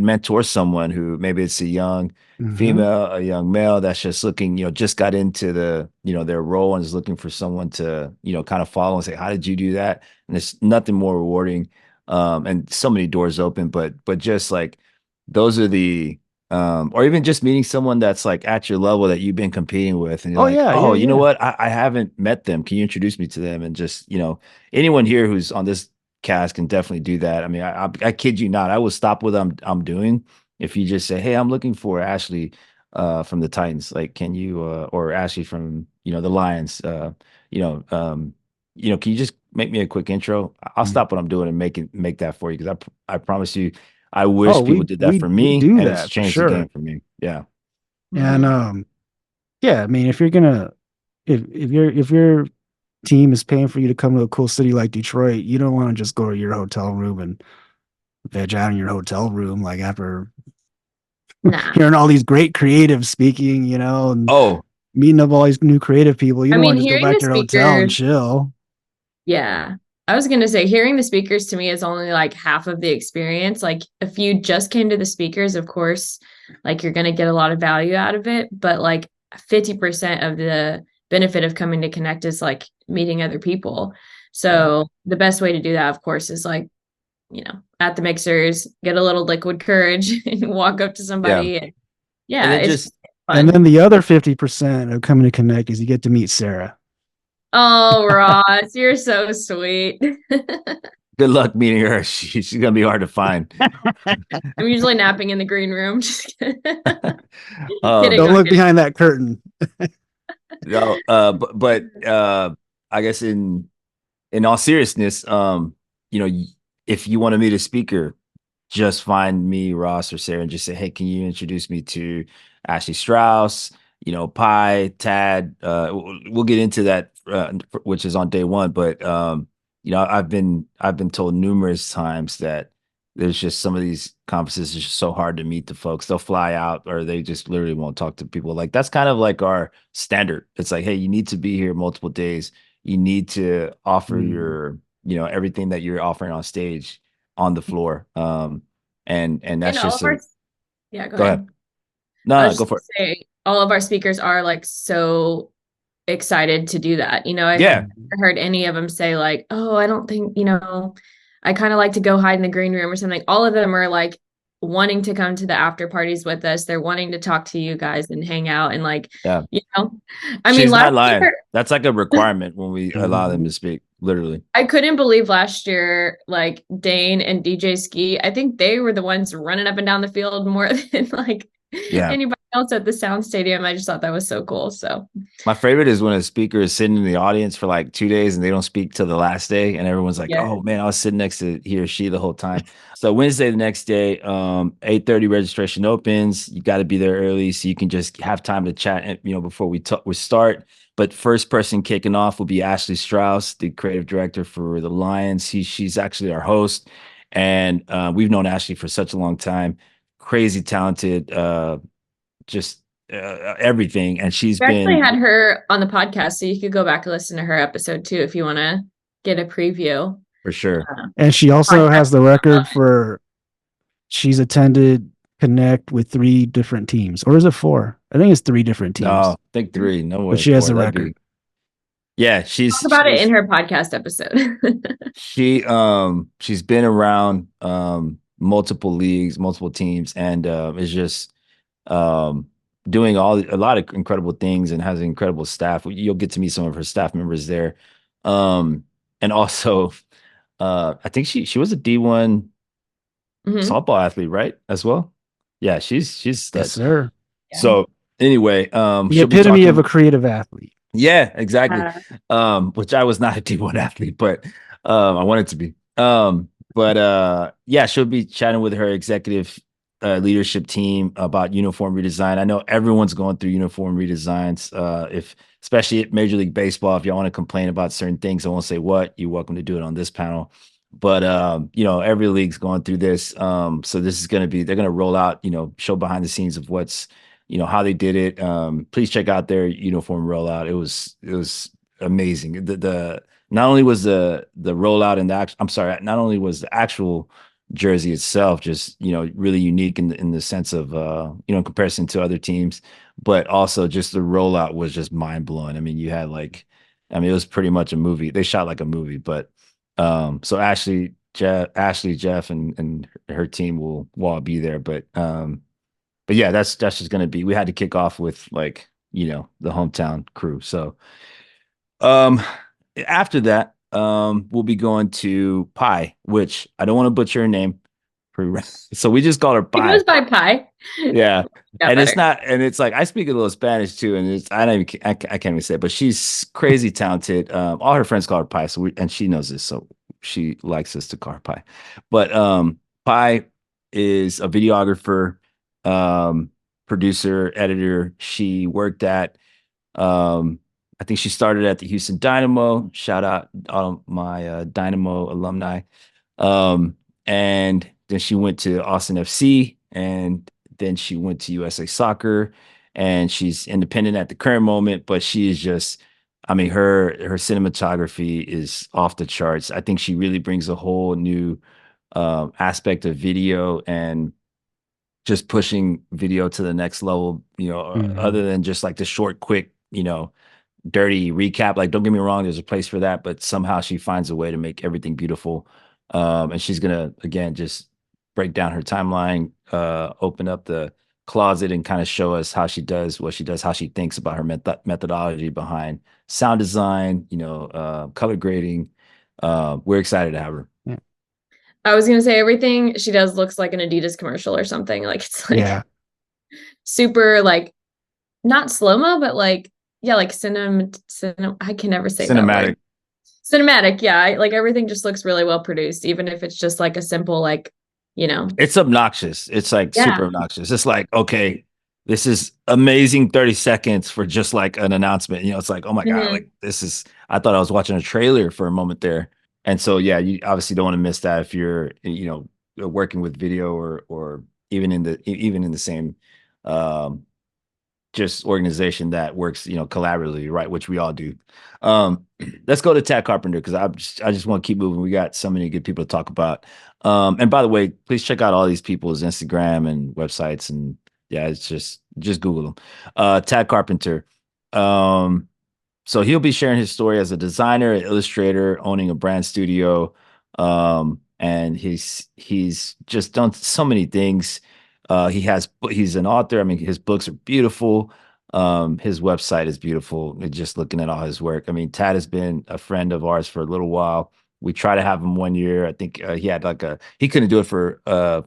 mentor someone who maybe it's a young Hmm. female, a young male that's just looking, just got into their role and is looking for someone to kind of follow and say, how did you do that? And it's nothing more rewarding, and so many doors open, but just like those are the or even just meeting someone that's like at your level that you've been competing with, and you're Oh like, yeah, oh, yeah, you know yeah. what, I haven't met them, can you introduce me to them? And just anyone here who's on this cast can definitely do that. I mean, I kid you not, I will stop what I'm doing if you just say, hey, I'm looking for Ashley from the Titans, like can you or Ashley from the Lions, you know um can you just make me a quick intro? I'll Mhm. stop what I'm doing and make that for you, because I promise you, I Oh, wish people we did that we for we me, do and it's that for changed the sure. game for me. Yeah, And Hmm. yeah, I mean, if you're gonna if your team is paying for you to come to a cool city like Detroit, you don't want to just go to your hotel room and veg out in your hotel room like after Nah. hearing all these great creatives speaking, and oh meeting up all these new creative people. You I don't want mean, to just go hearing back the to your hotel and speakers, chill. yeah. I was gonna say hearing the speakers to me is only like half of the experience. Like if you just came to the speakers, of course, like you're gonna get a lot of value out of it. But like 50% of the benefit of coming to Connect is like meeting other people. yeah, So the best way to do that, of course, is like, at the mixers, get a little liquid courage and walk up to yeah, somebody. And and yeah, then it's just just And then fun. the other 50% of coming to Connect is you get to meet Sarah. Oh, Ross, you're so sweet. good luck meeting her. She's gonna be hard to find. I'm usually napping in the green room. Just kidding. um Kidding, Don't I'm look kidding. behind that curtain. no, but I guess in all seriousness, you know, if you want to meet a speaker, just find me, Ross, or Sarah, and just say, hey, can you introduce me to Ashley Strauss, Pi, Tad? We'll get into that, which is on day one. But I've been told numerous times that there's just some of these conferences is just so hard to meet the folks. They'll fly out, or they just literally won't talk to people. Like that's kind of like our standard. It's like, hey, you need to be here multiple days. You need to offer Mm. your, everything that you're offering on stage on the floor. And And that's all just of our a Yeah, go Go ahead. ahead. I No, was no, go just for it. gonna say all of our speakers are like so excited to do that. I have Yeah, Mhm. heard any of them say like, "Oh, I don't think, I kind of like to go hide in the green room or something." All of them are like wanting to come to the after parties with us. They're wanting to talk to you guys and hang out and like, yeah. you know. I mean, She's last not lying. year That's like a requirement when we allow them Mhm. to speak, literally. I couldn't believe last year, like Dane and DJ Ski, I think they were the ones running up and down the field more than like Yeah. anybody else at the Sound Stadium. I just thought that was so cool. So, My favorite is when a speaker is sitting in the audience for like 2 days and they don't speak till the last day, and everyone's like, yeah. "Oh man, I was sitting next to he or she the whole time." So Wednesday, the next day, 8:30 registration opens. You got to be there early so you can just have time to chat, before we start. But first person kicking off will be Ashley Strauss, the creative director for the Lions. She's actually our host, and we've known Ashley for such a long time. Crazy talented, just everything, and she's We actually been had her on the podcast, so you could go back and listen to her episode too if you want to get a preview. for sure. And she also Podcast. has the record for she's attended Connect with 3 different teams, or is it 4? I think it's 3 different No, teams, I think three. No but way, she has four. the That'd record. be yeah. Talk about it in her podcast episode. She's been around multiple leagues, multiple teams, and is just um doing a lot of incredible things and has an incredible staff. You'll get to meet some of her staff members there. Um, and also I think she was a D1 Hmm. softball athlete, right? As well. Yeah, she's a Yes, stud. sir. Yeah. So anyway, The she'll be epitome of a talking. creative athlete. Yeah, exactly. Uh, Which I was not a D1 athlete, but I wanted to be. But yeah, she'll be chatting with her executive leadership team about uniform redesign. I know everyone's going through uniform redesigns. If especially at Major League Baseball, if y'all want to complain about certain things, I won't say what, you're welcome to do it on this panel. But every league's going through this. So this is gonna be they're gonna roll out, show behind the scenes of what's how they did it. Please check out their uniform rollout. It was amazing. The not only was the rollout and I'm sorry, not only was the actual jersey itself just really unique in the sense of in comparison to other teams, but also just the rollout was just mind blowing. I mean, you had like, I mean, it was pretty much a movie. They shot like a movie, but so Ashley, Jeff, and her team will all be there, but yeah, that's just gonna be. We had to kick off with like the hometown crew. So um, after that, we'll be going to Pi, which I don't want to butcher her name. So we just call her it Pi. goes by Pi. Yeah, Got and it's better. not, and it's like I speak a little Spanish too, and it's I don't even I can't even say it, but she's crazy talented. All her friends call her Pi, and she knows this, so she likes us to call her Pi. But Pi is a videographer, um, producer, editor. She worked at um, I think she started at the Houston Dynamo. Shout out all my Dynamo alumni. Um, and then she went to Austin FC, and then she went to USA Soccer, and she's independent at the current moment, but she is just, I mean, her cinematography is off the charts. I think she really brings a whole new aspect of video and just pushing video to the next level, other Mhm. than just like the short, quick, dirty recap. Like, don't get me wrong, there's a place for that, but somehow she finds a way to make everything beautiful. And she's gonna again just break down her timeline, open up the closet, and kind of show us how she does what she does, how she thinks about her methodology behind sound design, color grading. We're excited to have her. Yeah. I was gonna say everything she does looks like an Adidas commercial or something. Like it's like Yeah. super like not slow-mo, but like yeah, like I can never say that word. Cinematic. Cinematic, yeah. Like everything just looks really well produced, even if it's just like a simple like, you know. It's obnoxious. It's like Yeah. super obnoxious. It's like, okay, this is amazing 30 seconds for just like an announcement. It's like, oh my God, like Hmm. this is, I thought I was watching a trailer for a moment there. And so, yeah, you obviously don't want to miss that if you're, working with video or even in the same um, just organization that works, collaboratively, right? Which we all do. Um, let's go to Tad Carpenter because I just want to keep moving. We got so many good people to talk about. And by the way, please check out all these people's Instagram and websites, and yeah, it's just Google them. Tad Carpenter. Um, so he'll be sharing his story as a designer, an illustrator, owning a brand studio. And he's just done so many things. He's an author. I mean, his books are beautiful. His website is beautiful. Just looking at all his work. I mean, Tad has been a friend of ours for a little while. We tried to have him one year. I think he had he couldn't do it for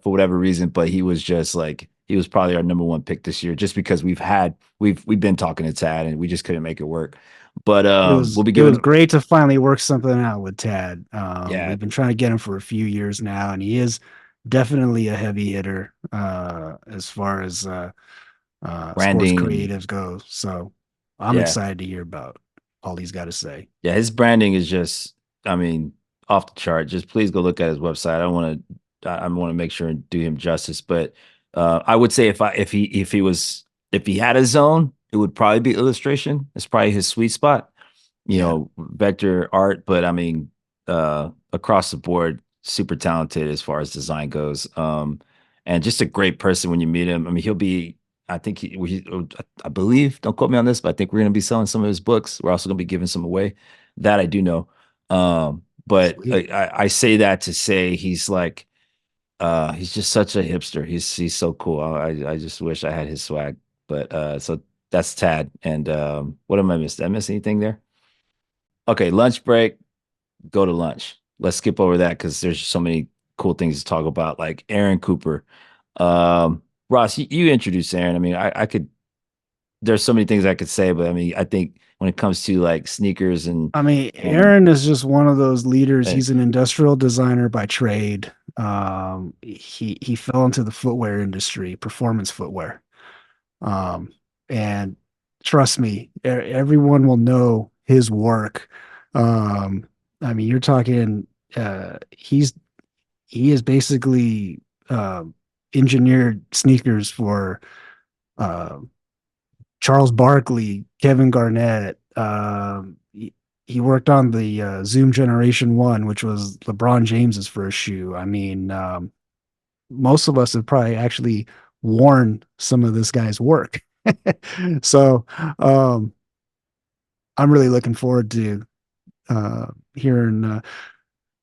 whatever reason, but he was just like he was probably our number one pick this year, just because we've been talking to Tad and we just couldn't make it work. But we'll be it was giving great to finally work something out with Tad. yeah We've been trying to get him for a few years now, and he is definitely a heavy hitter as far as sports branding and creatives go. So I'm yeah. excited to hear about all he's got to say. Yeah, his branding is just, I mean, off the chart. Just please go look at his website. I want to make sure and do him justice. But I would say if he had a zone, it would probably be illustration. It's probably his sweet spot. Yeah. Vector art. But I mean, across the board, super talented as far as design goes. And just a great person when you meet him. I mean, he'll be I think I believe, don't quote me on this, but I think we're going to be selling some of his books. We're also going to be giving some away. That I do know. But Sweet. I say that to say he's just such a hipster. He's so cool. I just wish I had his swag. But so that's Tad. And what am I missed? Did I miss anything there? Okay, lunch break. Go to lunch. Let's skip over that because there's so many cool things to talk about, like Aaron Cooper. Ross, you introduced Aaron. I mean, I could. There's so many things I could say, but I mean, I think when it comes to like sneakers I mean, and Aaron is just one of those leaders. and He's an industrial designer by trade. He fell into the footwear industry, performance footwear. Um, and trust me, everyone will know his work. Um, I mean, you're talking, he is basically engineered sneakers for uh, Charles Barkley, Kevin Garnett. He worked on the Zoom Generation 1, which was LeBron James's first shoe. I mean, most of us have probably actually worn some of this guy's work. So I'm really looking forward to uh, hearing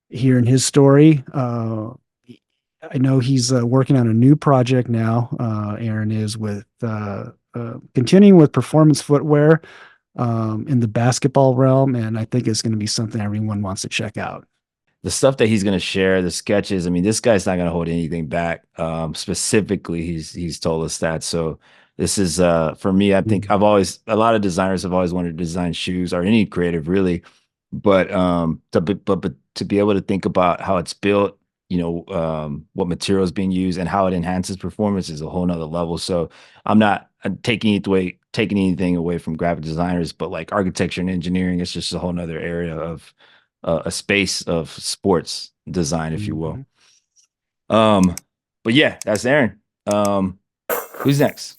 hearing his story. I know he's working on a new project now. Aaron is with continuing with performance footwear in the basketball realm, and I think it's going to be something everyone wants to check out. the stuff that he's going to share, the sketches. I mean, this guy's not going to hold anything back. Specifically, he's told us that. So this is for me. I think Mhm. a lot of designers have always wanted to design shoes or any creative really, but but to be able to think about how it's built, what material is being used and how it enhances performance is a whole nother level. So I'm not taking anything away from graphic designers, but like architecture and engineering, it's just a whole nother area of a space of sports design, if you will. Mhm. Um, but yeah, that's Aaron. Who's next?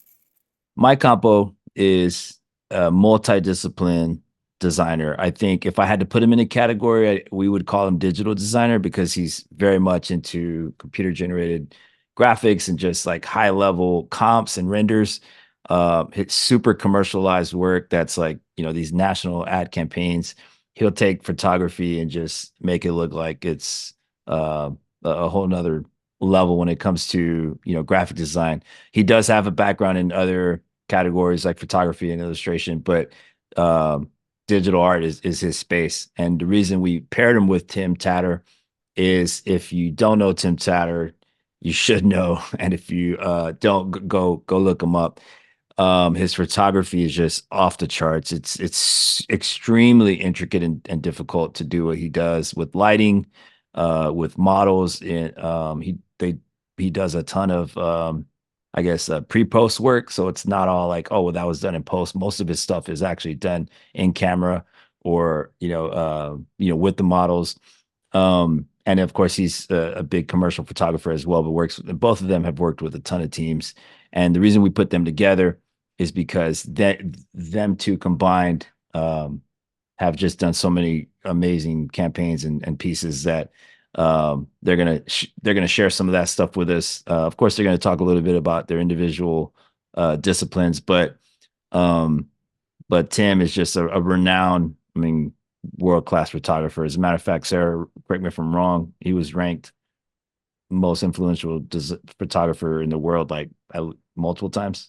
My compo is a multidiscipline designer. I think if I had to put him in a category, we would call him digital designer because he's very much into computer generated graphics and just like high level comps and renders. It's super commercialized work that's like, these national ad campaigns. He'll take photography and just make it look like it's a whole nother level when it comes to, graphic design. He does have a background in other categories like photography and illustration, but digital art is his space. And the reason we paired him with Tim Tatter is if you don't know Tim Tatter, you should know. And if you don't, go look him up. His photography is just off the charts. It's extremely intricate and difficult to do what he does with lighting, with models. And he does a ton of I guess pre-post work. So it's not all like, oh, well, that was done in post. Most of his stuff is actually done in camera or with the models. And of course, he's a big commercial photographer as well. But both of them have worked with a ton of teams. And the reason we put them together is because that them two combined have just done so many amazing campaigns and pieces that they're gonna share some of that stuff with us. Of course, they're gonna talk a little bit about their individual disciplines, um, but Tim is just a renowned, I mean, world class photographer. As a matter of fact, Sarah, correct me if I'm wrong, he was ranked most influential photographer in the world like multiple times.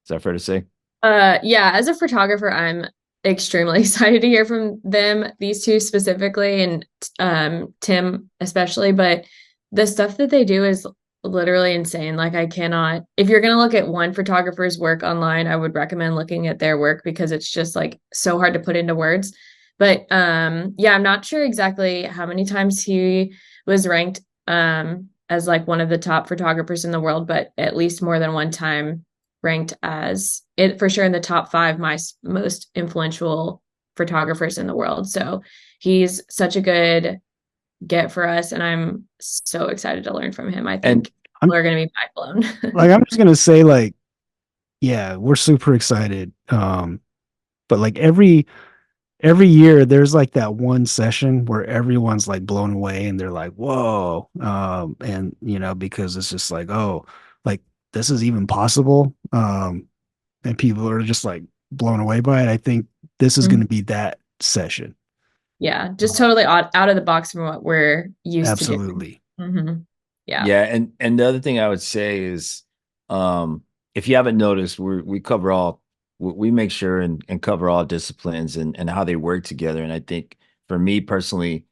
Is that fair to say? Yeah, as a photographer, I'm extremely excited to hear from them, these two specifically, and Tim especially. But the stuff that they do is literally insane. Like, I cannot, if you're gonna look at one photographer's work online, I would recommend looking at their work because it's just like so hard to put into words. But yeah, I'm not sure exactly how many times he was ranked as like one of the top photographers in the world, but at least more than one time ranked as it for sure in the top five most influential photographers in the world. So he's such a good get for us, and I'm so excited to learn from him. I And think I'm people are going to be mind blown. like, I'm just gonna say, like, yeah, we're super excited. But like every year there's like that one session where everyone's like blown away and they're like, whoa. And because it's just like, oh, like this is even possible. And people are just like blown away by it. I think this is gonna be that session. Yeah, just Um, totally out of the box from what we're used to doing. Absolutely. Yeah. yeah, and the other thing I would say is, if you haven't noticed, we cover all we make sure and cover all disciplines and how they work together. And I think for me personally,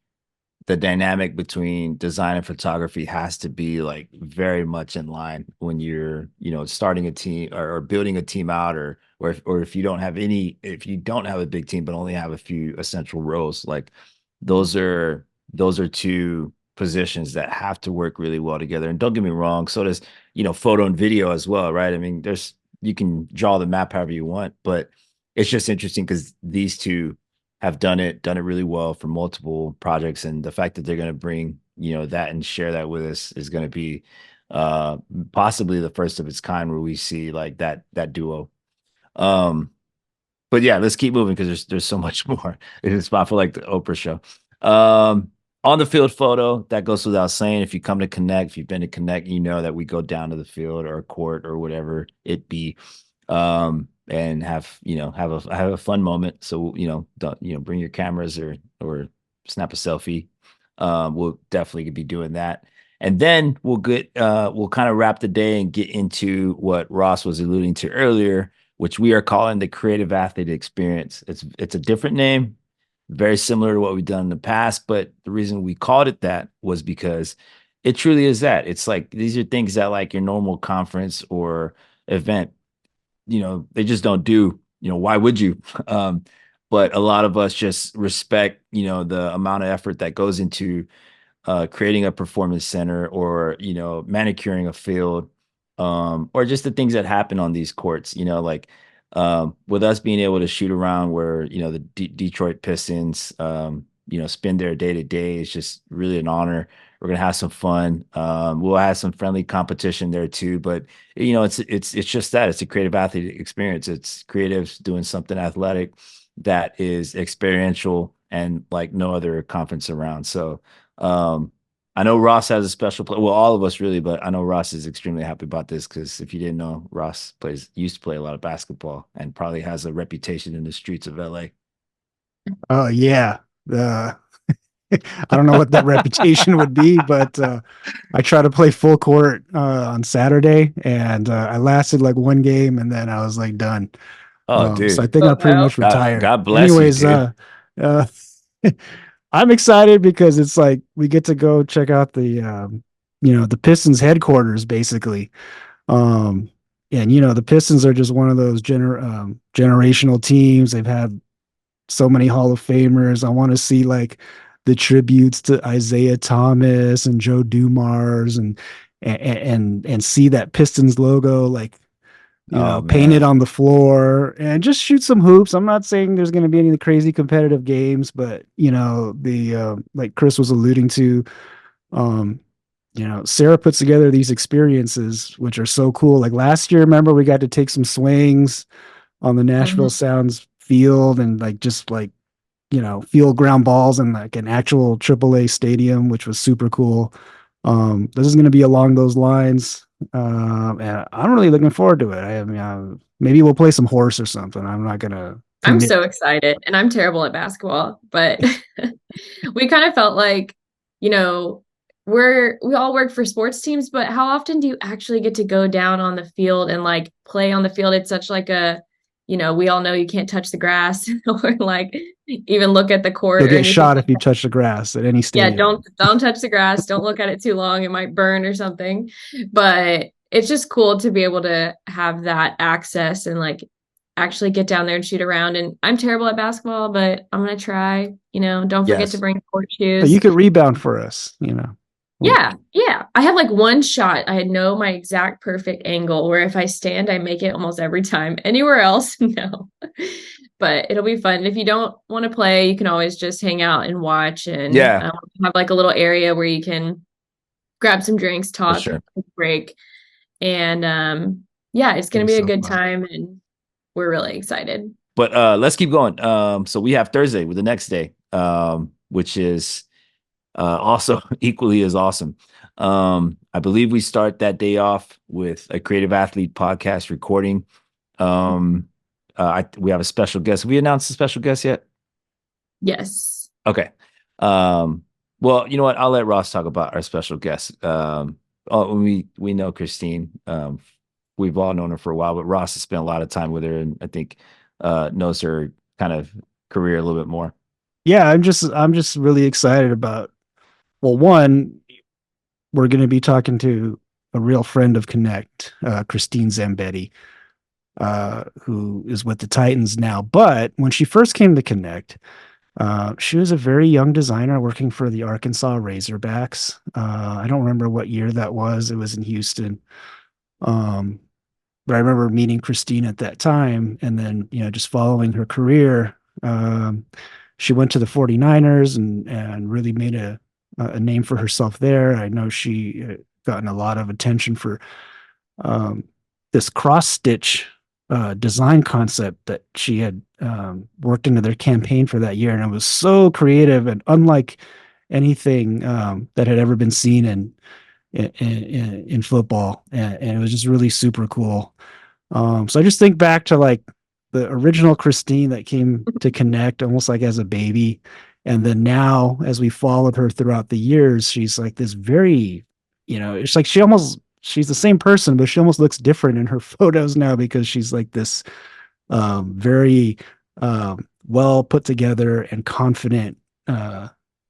the dynamic between design and photography has to be like very much in line when you're starting a team or building a team out or if you don't have if you don't have a big team but only have a few essential roles, like those are two positions that have to work really well together. And don't get me wrong, so does photo and video as well, right? I mean, there's you can draw the map however you want, but it's just interesting because these two have done it really well for multiple projects, and the fact that they're going to bring that and share that with us is going to be uh possibly the first of its kind where we see like that duo. um but yeah, let's keep moving because there's so much more. It's a spot for like the Oprah show. On the field photo, that goes without saying. If you come to Connect, if you've been to Connect, you know that we go down to the field or court or whatever it be, and have a fun moment. So don't bring your cameras or snap a selfie. We'll definitely be doing that. And then we'll kind of wrap the day and get into what Ross was alluding to earlier, which we are calling the creative athlete experience. It's a different name, very similar to what we've done in the past, but the reason we called it that was because it truly is that. It's like these are things that like your normal conference or event, they just don't do. Why would you? Um, but a lot of us just respect, the amount of effort that goes into creating a performance center or manicuring a field, or just the things that happen on these courts, like with us being able to shoot around where the Detroit Pistons spend their day to day is just really an honor. We're gonna have some fun. We'll have some friendly competition there too, but it's just that it's a creative athlete experience. It's creatives doing something athletic that is experiential and like no other conference around. So um, I know Ross has a special play. Well, all of us really, but I know Ross is extremely happy about this because if you didn't know, Ross used to play a lot of basketball and probably has a reputation in the streets of LA. Oh yeah. Uh, I don't know what that reputation would be, but I try to play full court on Saturday, and I lasted like one game, and then I was like done. Oh, So I dude. think I Oh, pretty well. much God, retired. God bless you, Anyways, dude. uh, I'm excited because it's like we get to go check out the Pistons headquarters, basically. Um, and the Pistons are just one of those generational teams. They've had so many Hall of Famers. I want to see like the tributes to Isaiah Thomas and Joe Dumars and see that Pistons logo like Oh painted man. on the floor and just shoot some hoops. I'm not saying there's going to be any crazy competitive games, but the like Chris was alluding to, um Sarah puts together these experiences, which are so cool. Like last year, remember we got to take some swings on the Nashville Mhm. Sounds field and like just like, field ground balls in like an actual AAA stadium, which was super cool. This is going to be along those lines. And I'm really looking forward to it. I mean, maybe we'll play some horse or something. I'm not going to I'm commit. so excited, and I'm terrible at basketball, but we kind of felt like, you know, we all work for sports teams, but how often do you actually get to go down on the field and like play on the field? It's such like a, we all know you can't touch the grass or like even look at the You'll court or get anything shot like if you that. touch the grass at any Yeah, stadium. don't touch the grass. Don't look at it too long. It might burn or something. But it's just cool to be able to have that access and like actually get down there and shoot around. And I'm terrible at basketball, but I'm gonna try. Don't forget to Yes. bring court You shoes. could rebound for us. Yeah, yeah. I have like one shot. I know my exact perfect angle where if I stand, I make it almost every time. Anywhere else, no. But it'll be fun. If you don't want to play, you can always just hang out and watch and Yeah, have like a little area where you can grab some drinks, for talk, sure. break. And yeah, it's It'd gonna be be a so good fun. time and we're really excited. But let's keep going. So we have Thursday with the next day, which is also equally as awesome. I believe we start that day off with a Creative Athlete podcast recording. We have a special guest. Have we announced the special guest yet? Yes. Okay. Um, well, you know what? I'll let Ross talk about our special guest. We know Christine. We've all known her for a while, but Ross has spent a lot of time with her, and I think knows her kind of career a little bit more. Yeah, I'm just really excited about. Well, one, we're going to be talking to a real friend of Connect, Christine Zambetti, who is with the Titans now. But when she first came to Connect, she was a very young designer working for the Arkansas Razorbacks. I don't remember what year that was. It was in Houston. Um, but I remember meeting Christine at that time and then, just following her career. She went to the 49ers and really made a name for herself there. I know she gotten a lot of attention for um, this cross stitch design concept that she had worked into their campaign for that year, and it was so creative and unlike anything that had ever been seen in football, and it was just really super cool. So I just think back to like the original Christine that came to Connect almost like as a baby. And then now, as we followed her throughout the years, she's like this very, it's like she's the same person, but she almost looks different in her photos now because she's like this very well put together and confident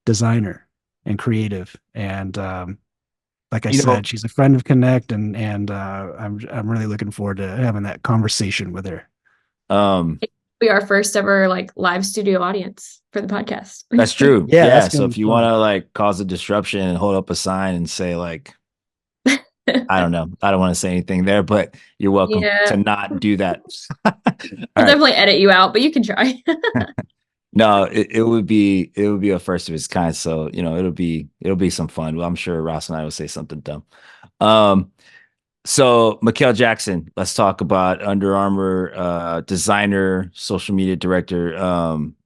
designer and creative. And like I You know, said, she's a friend of Connect, and I'm really looking forward to having that conversation with her. um, Be our first ever like live studio audience for the podcast. that's true. Yeah, that's Yeah. So gonna be if you want fun. to like cause a disruption and hold up a sign and say like, I don't know, I don't want to say anything there, but you're welcome to Yeah. not do that. All We'll right. definitely edit you out, but you can try. No, it would be a first of its kind. So, it'll be some fun. Well, I'm sure Ross and I will say something dumb. Um, so Mikhail Jackson, let's talk about Under Armour designer, social media director,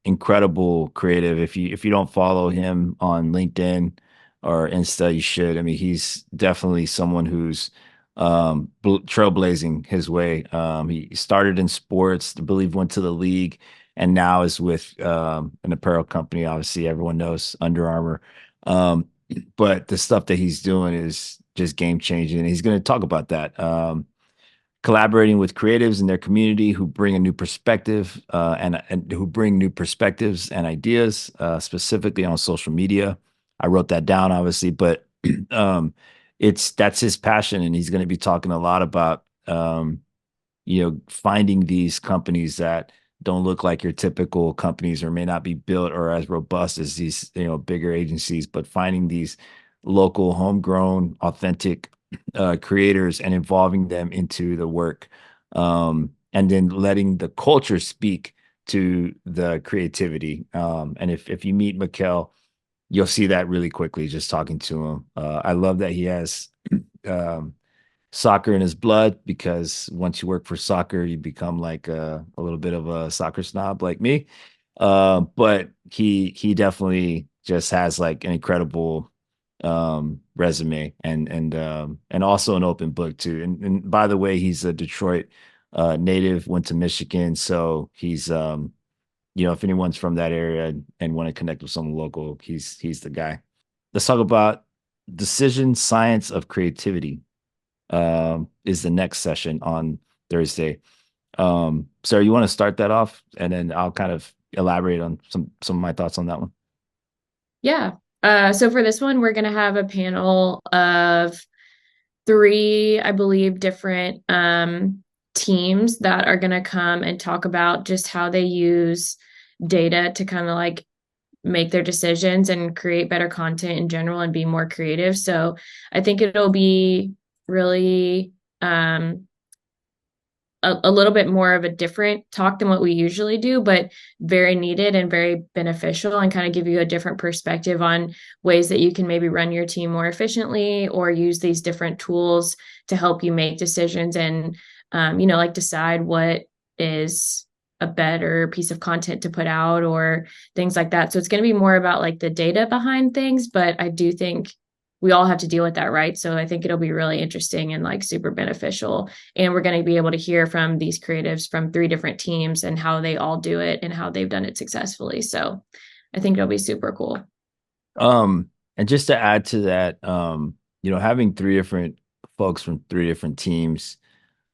incredible creative. If you don't follow him on LinkedIn or Insta, you should. I mean, he's definitely someone who's trailblazing his way. He started in sports, I believe went to the league, and now is with an apparel company. Obviously, everyone knows Under Armour. Um, but the stuff that he's doing is just game changing. And he's going to talk about that. Collaborating with creatives in their community who bring a new perspective and who bring new perspectives and ideas, specifically on social media. I wrote that down, obviously, but um, that's his passion, and he's going to be talking a lot about finding these companies that don't look like your typical companies or may not be built or as robust as these, bigger agencies, but finding these local, homegrown, authentic creators and involving them into the work. And then letting the culture speak to the creativity. And if you meet Mikkel, you'll see that really quickly just talking to him. I love that he has um, soccer in his blood, because once you work for soccer, you become like a little bit of a soccer snob like me. But he definitely just has like an incredible resume, and also an open book too. And by the way, he's a Detroit native, went to Michigan, so he's if anyone's from that area and want to connect with someone local, he's the guy. Let's talk about decision science of creativity. Is the next session on Thursday. Sarah, you want to start that off, and then I'll kind of elaborate on some of my thoughts on that one. Yeah. So for this one, we're going to have a panel of three, I believe, different teams that are going to come and talk about just how they use data to kind of like make their decisions and create better content in general and be more creative. So I think it'll be really a little bit more of a different talk than what we usually do, but very needed and very beneficial, and kind of give you a different perspective on ways that you can maybe run your team more efficiently or use these different tools to help you make decisions and, like decide what is a better piece of content to put out or things like that. So it's going to be more about like the data behind things, but I do think we all have to deal with that, right? So I think it'll be really interesting and like super beneficial. And we're going to be able to hear from these creatives from three different teams and how they all do it and how they've done it successfully. So I think it'll be super cool. And just to add to that, having three different folks from three different teams,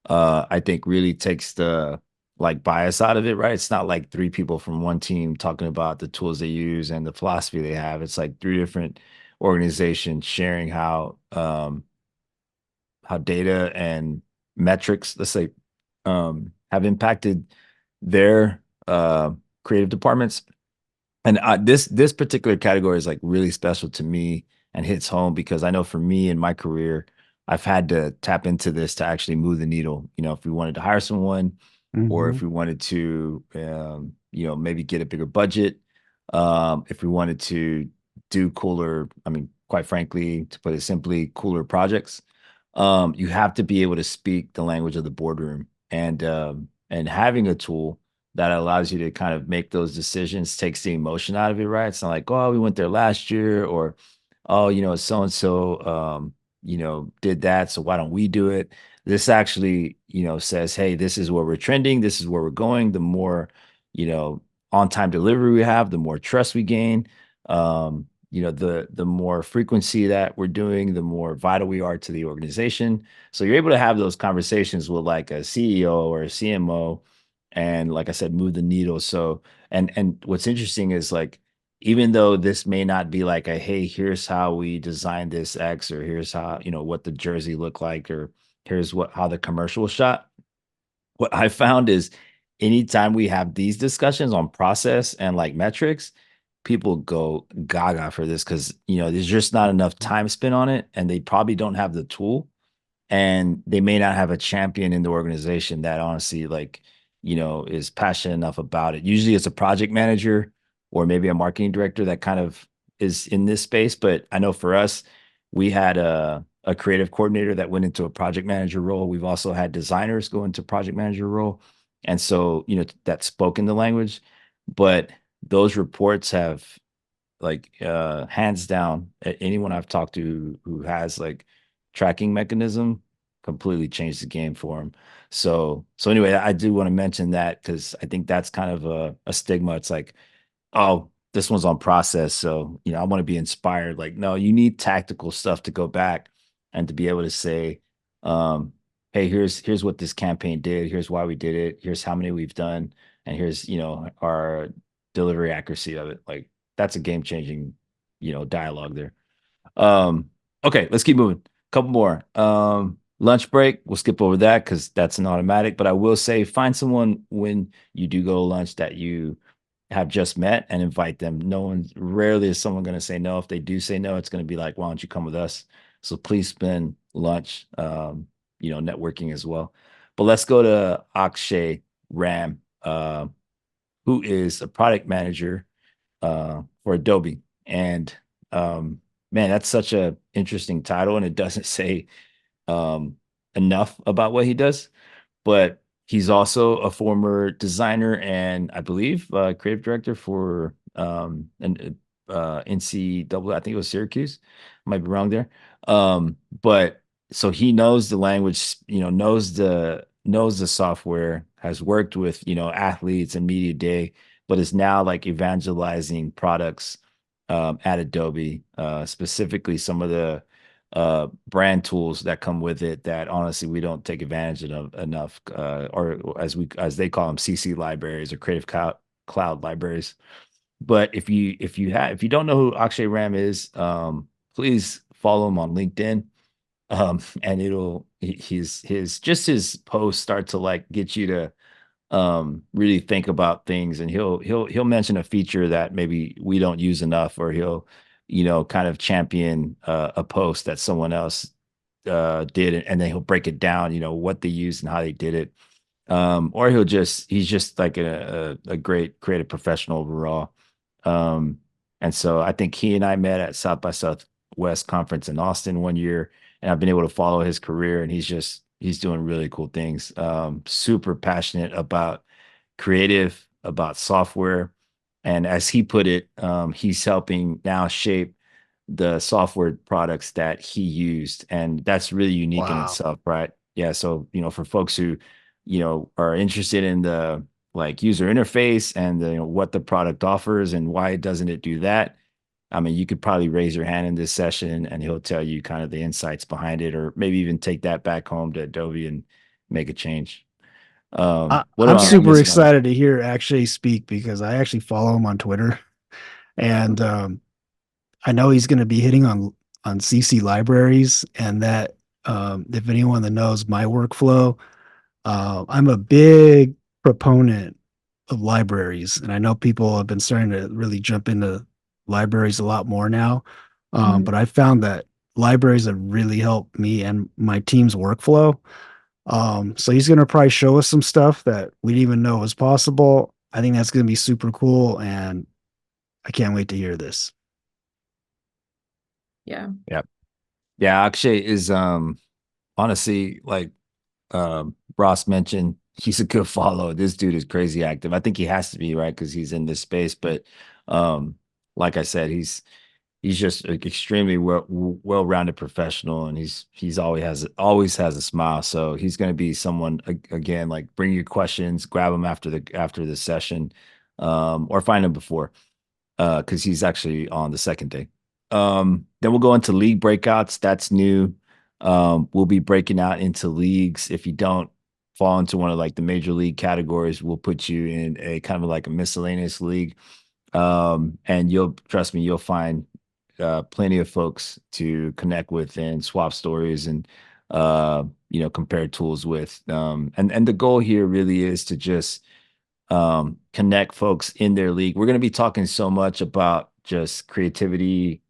I think really takes the like bias out of it, right? It's not like three people from one team talking about the tools they use and the philosophy they have. It's like three different organizations sharing how data and metrics, let's say, have impacted their creative departments. And this particular category is like really special to me and hits home, because I know for me in my career, I've had to tap into this to actually move the needle. If we wanted to hire someone, or Mm-hmm. if we wanted to, maybe get a bigger budget, if we wanted to do cooler, I mean, quite frankly, to put it simply, cooler projects, you have to be able to speak the language of the boardroom, and having a tool that allows you to kind of make those decisions takes the emotion out of it, right? It's not like, oh, we went there last year, or oh, so and so, did that, so why don't we do it? This actually, says, hey, this is where we're trending, this is where we're going. The more, you know, on time delivery we have, the more trust we gain. The more frequency that we're doing, the more vital we are to the organization. So you're able to have those conversations with like a CEO or a CMO, and like I said, move the needle. So, and what's interesting is like, even though this may not be like a, hey, here's how we designed this X, or here's how, what the jersey looked like, or here's how the commercial was shot. What I found is anytime we have these discussions on process and like metrics, people go gaga for this, because there's just not enough time spent on it, and they probably don't have the tool, and they may not have a champion in the organization that honestly like is passionate enough about it. Usually it's a project manager or maybe a marketing director that kind of is in this space. But I know for us, we had a creative coordinator that went into a project manager role. We've also had designers go into project manager role, and so that spoke in the language. But those reports have, like, hands down, anyone I've talked to who has like tracking mechanism, completely changed the game for them. So anyway, I do want to mention that, because I think that's kind of a stigma. It's like, oh, this one's on process, so I want to be inspired. Like, no, you need tactical stuff to go back and to be able to say, um, hey, here's what this campaign did, here's why we did it, here's how many we've done, and here's our delivery accuracy of it. Like, that's a game changing dialogue there. um okay, let's keep moving. Couple more. Lunch break, we'll skip over that because that's an automatic, but I will say, find someone when you do go to lunch that you have just met and invite them. No one, rarely is someone going to say no. If they do say no, it's going to be like, why don't you come with us? So please spend lunch, networking as well. But let's go to Akshay Ram, who is a product manager for Adobe. And man, that's such a interesting title, and it doesn't say um, enough about what he does. But he's also a former designer and I believe creative director for NCAA. I think it was Syracuse. Might be wrong there. But so he knows the language, knows the software, has worked with, athletes and media day, but is now like evangelizing products at Adobe, specifically some of the brand tools that come with it that honestly we don't take advantage of enough, or as they call them, CC libraries or Creative Cloud libraries. But if you don't know who Akshay Ram is, please follow him on LinkedIn. And his posts start to like get you to really think about things, and he'll mention a feature that maybe we don't use enough, or he'll kind of champion a post that someone else did, and then he'll break it down, what they used and how they did it. Or he's just like a great creative professional overall. um and so I think he and I met at South by Southwest conference in Austin one year, and I've been able to follow his career, and he's doing really cool things. Super passionate about creative, about software. And as he put it, he's helping now shape the software products that he used. And that's really unique in Wow. itself, right? Yeah. So, for folks who, are interested in the like user interface and the, what the product offers and why doesn't it do that? I mean, you could probably raise your hand in this session and he'll tell you kind of the insights behind it, or maybe even take that back home to Adobe and make a change. What am I'm I Yeah. super missing on that? excited to hear Akshay speak because I actually follow him on Twitter, and I know he's going to be hitting on CC libraries, and that if anyone that knows my workflow, I'm a big proponent of libraries, and I know people have been starting to really jump into libraries a lot more now. But Mhm. I found that libraries have really helped me and my team's workflow. So he's going to probably show us some stuff that we didn't even know was possible. I think that's going to be super cool, and I can't wait to hear this. Yeah. Yeah. Yeah. Akshay is, honestly, like Ross mentioned, he's a good follow. This dude is crazy active. I think he has to be, right, because he's in this space. But um, like I said, he's just an extremely well-rounded professional, and he's always has a smile. So he's going to be someone, again, like bring your questions, grab him after the session, or find him before, because he's actually on the second day. Then we'll go into league breakouts. That's new. We'll be breaking out into leagues. If you don't fall into one of like the major league categories, we'll put you in a kind of like a miscellaneous league. And you'll trust me, you'll find plenty of folks to connect with and swap stories and compare tools with. And the goal here really is to just connect folks in their league. We're going to be talking so much about just creativity,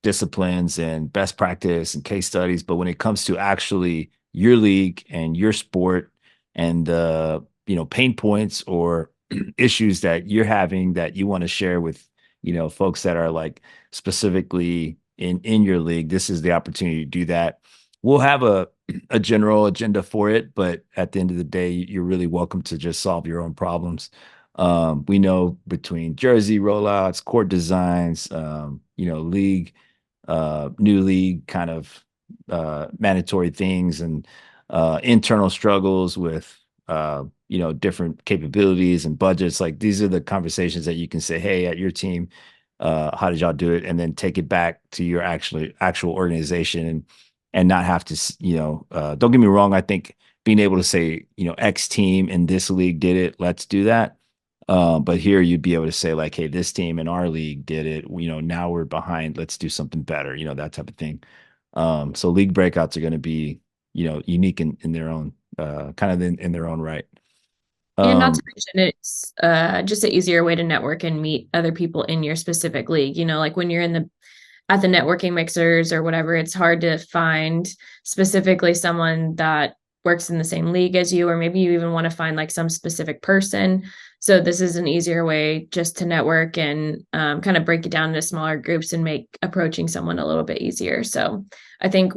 disciplines and best practice and case studies. But when it comes to actually your league and your sport and the, pain points or issues that you're having that you want to share with, folks that are like specifically in your league, this is the opportunity to do that. We'll have a general agenda for it, but at the end of the day, you're really welcome to just solve your own problems. We know between jersey rollouts, court designs, league, new league kind of mandatory things, and internal struggles with different capabilities and budgets. Like these are the conversations that you can say, hey, at your team, how did y'all do it, and then take it back to your actual organization, and not have to, don't get me wrong, I think being able to say, X team in this league did it, let's do that. But here you'd be able to say like, hey, this team in our league did it. Now we're behind. Let's do something better. That type of thing. So league breakouts are going to be, unique in their own, kind of in their own right. And not to Um, mention it's just an easier way to network and meet other people in your specific league. Like when you're in the at the networking mixers or whatever, it's hard to find specifically someone that works in the same league as you, or maybe you even want to find like some specific person. So this is an easier way just to network and kind of break it down into smaller groups and make approaching someone a little bit easier. So I think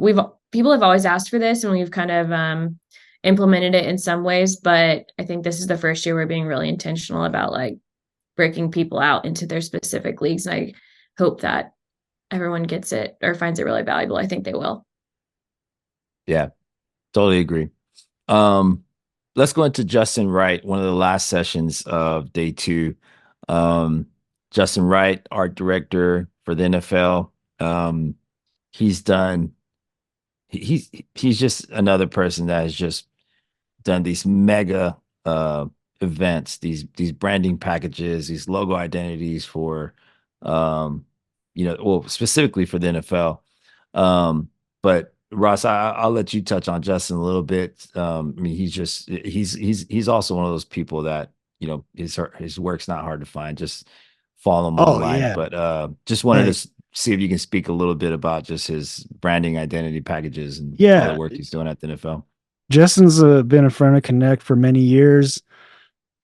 people have always asked for this, and we've kind of implemented it in some ways, but I think this is the first year we're being really intentional about like breaking people out into their specific leagues. And I hope that everyone gets it or finds it really valuable. I think they will. Yeah, totally agree. Um, let's go into Justin Wright, one of the last sessions of day two. Um, Justin Wright, art director for the NFL. He's done. He's just another person that has just done these mega events, these branding packages, these logo identities for um well, specifically for the NFL. But Ross, I'll let you touch on Justin a little bit. I mean, he's also one of those people that, his work's not hard to find. Just follow him Oh online. yeah. But just wanted to Hey, see if you can speak a little bit about just his branding identity packages and all the yeah. work he's doing at the NFL. Justin's been a friend of Connect for many years.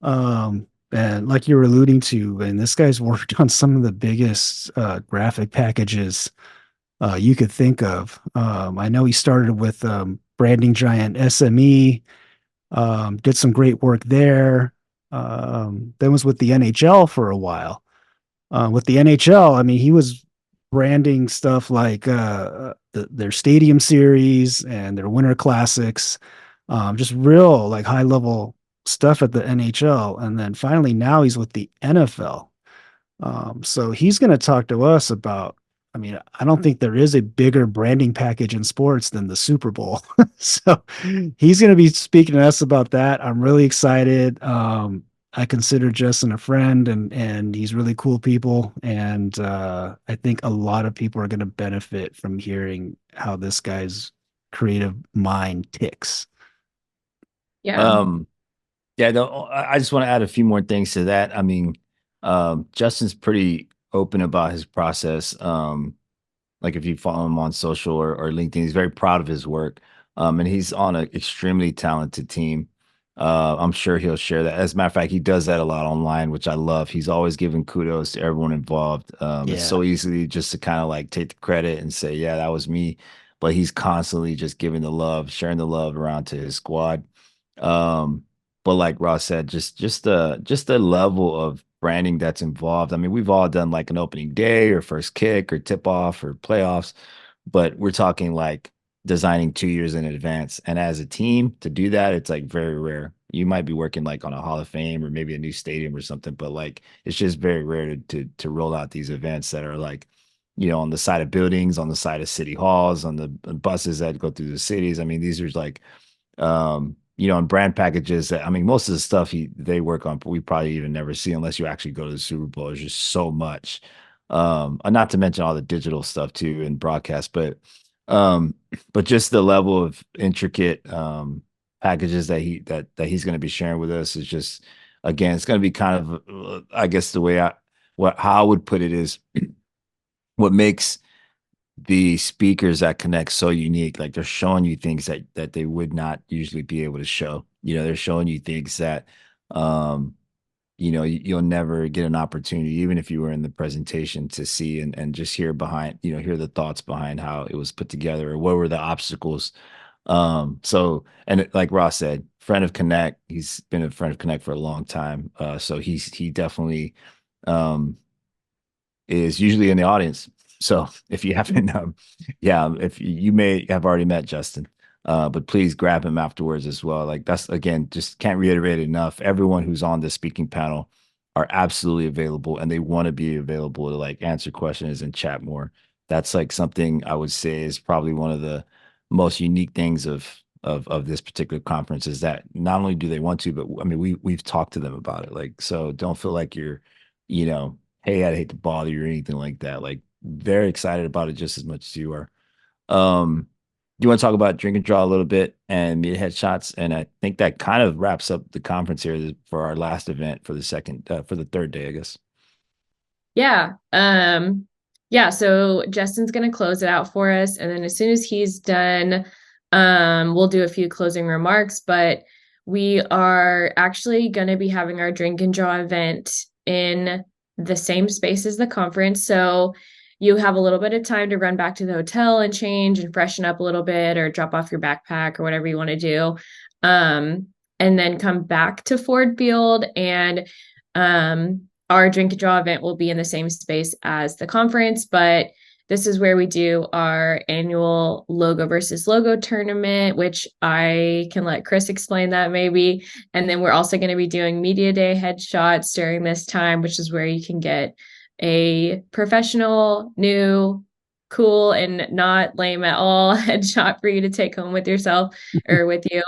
And like you were alluding to, and this guy's worked on some of the biggest graphic packages you could think of. I know he started with branding giant SME, did some great work there. Then was with the NHL for a while. With the NHL, I mean, he was branding stuff like their stadium series and their winter classics, just real like high level stuff at the NHL. And then finally, now he's with the NFL. So he's going to talk to us about. I mean, I don't think there is a bigger branding package in sports than the Super Bowl. So he's going to be speaking to us about that. I'm really excited. I consider Justin a friend, and he's really cool people. And I think a lot of people are going to benefit from hearing how this guy's creative mind ticks. Yeah. Um, Yeah, no, I just want to add a few more things to that. I mean, Justin's pretty open about his process. Like if you follow him on social or LinkedIn, he's very proud of his work. And he's on an extremely talented team. I'm sure he'll share that. As a matter of fact, he does that a lot online, which I love. He's always giving kudos to everyone involved. It's Yeah. so easy just to kind of like take the credit and say, yeah, that was me. But he's constantly just giving the love, sharing the love around to his squad. Um, but like Ross said, just the level of branding that's involved. I mean, we've all done like an opening day or first kick or tip off or playoffs, but we're talking like designing 2 years in advance. And as a team to do that, it's like very rare. You might be working like on a Hall of Fame or maybe a new stadium or something, but like it's just very rare to roll out these events that are like, on the side of buildings, on the side of city halls, on the buses that go through the cities. I mean, these are like and brand packages that, I mean, most of the stuff they work on, but we probably even never see unless you actually go to the Super Bowl. There's just so much. And not to mention all the digital stuff too and broadcast, um, but just the level of intricate packages that he's going to be sharing with us is just, again, it's going to be kind of I guess the way how I would put it is what makes the speakers that connect so unique. Like they're showing you things that they would not usually be able to show. They're showing you things that um you'll never get an opportunity, even if you were in the presentation, to see and just hear behind, hear the thoughts behind how it was put together or what were the obstacles. So, and like Ross said, friend of Connect, he's been a friend of Connect for a long time. So he definitely um is usually in the audience. So if you haven't, yeah, if you may have already met Justin, but please grab him afterwards as well. Like that's, again, just can't reiterate it enough. Everyone who's on the speaking panel are absolutely available, and they want to be available to like answer questions and chat more. That's like something I would say is probably one of the most unique things of this particular conference, is that not only do they want to, but I mean we've talked to them about it. Like, so don't feel like you're, you know, hey, I'd hate to bother you or anything like that. Like, very excited about it just as much as you are. Do you want to talk about drink and draw a little bit and meet headshots? And I think that kind of wraps up the conference here for our last event for the third day, I guess. Yeah. Yeah. So Justin's going to close it out for us. And then as soon as he's done, We'll do a few closing remarks, but we are actually going to be having our drink and draw event in the same space as the conference. So you have a little bit of time to run back to the hotel and change and freshen up a little bit, or drop off your backpack or whatever you want to do. And then come back to Ford Field, and our drink and draw event will be in the same space as the conference, but this is where we do our annual logo versus logo tournament, which I can let Chris explain that maybe. And then we're also going to be doing media day headshots during this time, which is where you can get a professional, new, cool, and not lame at all headshot for you to take home with yourself or with you.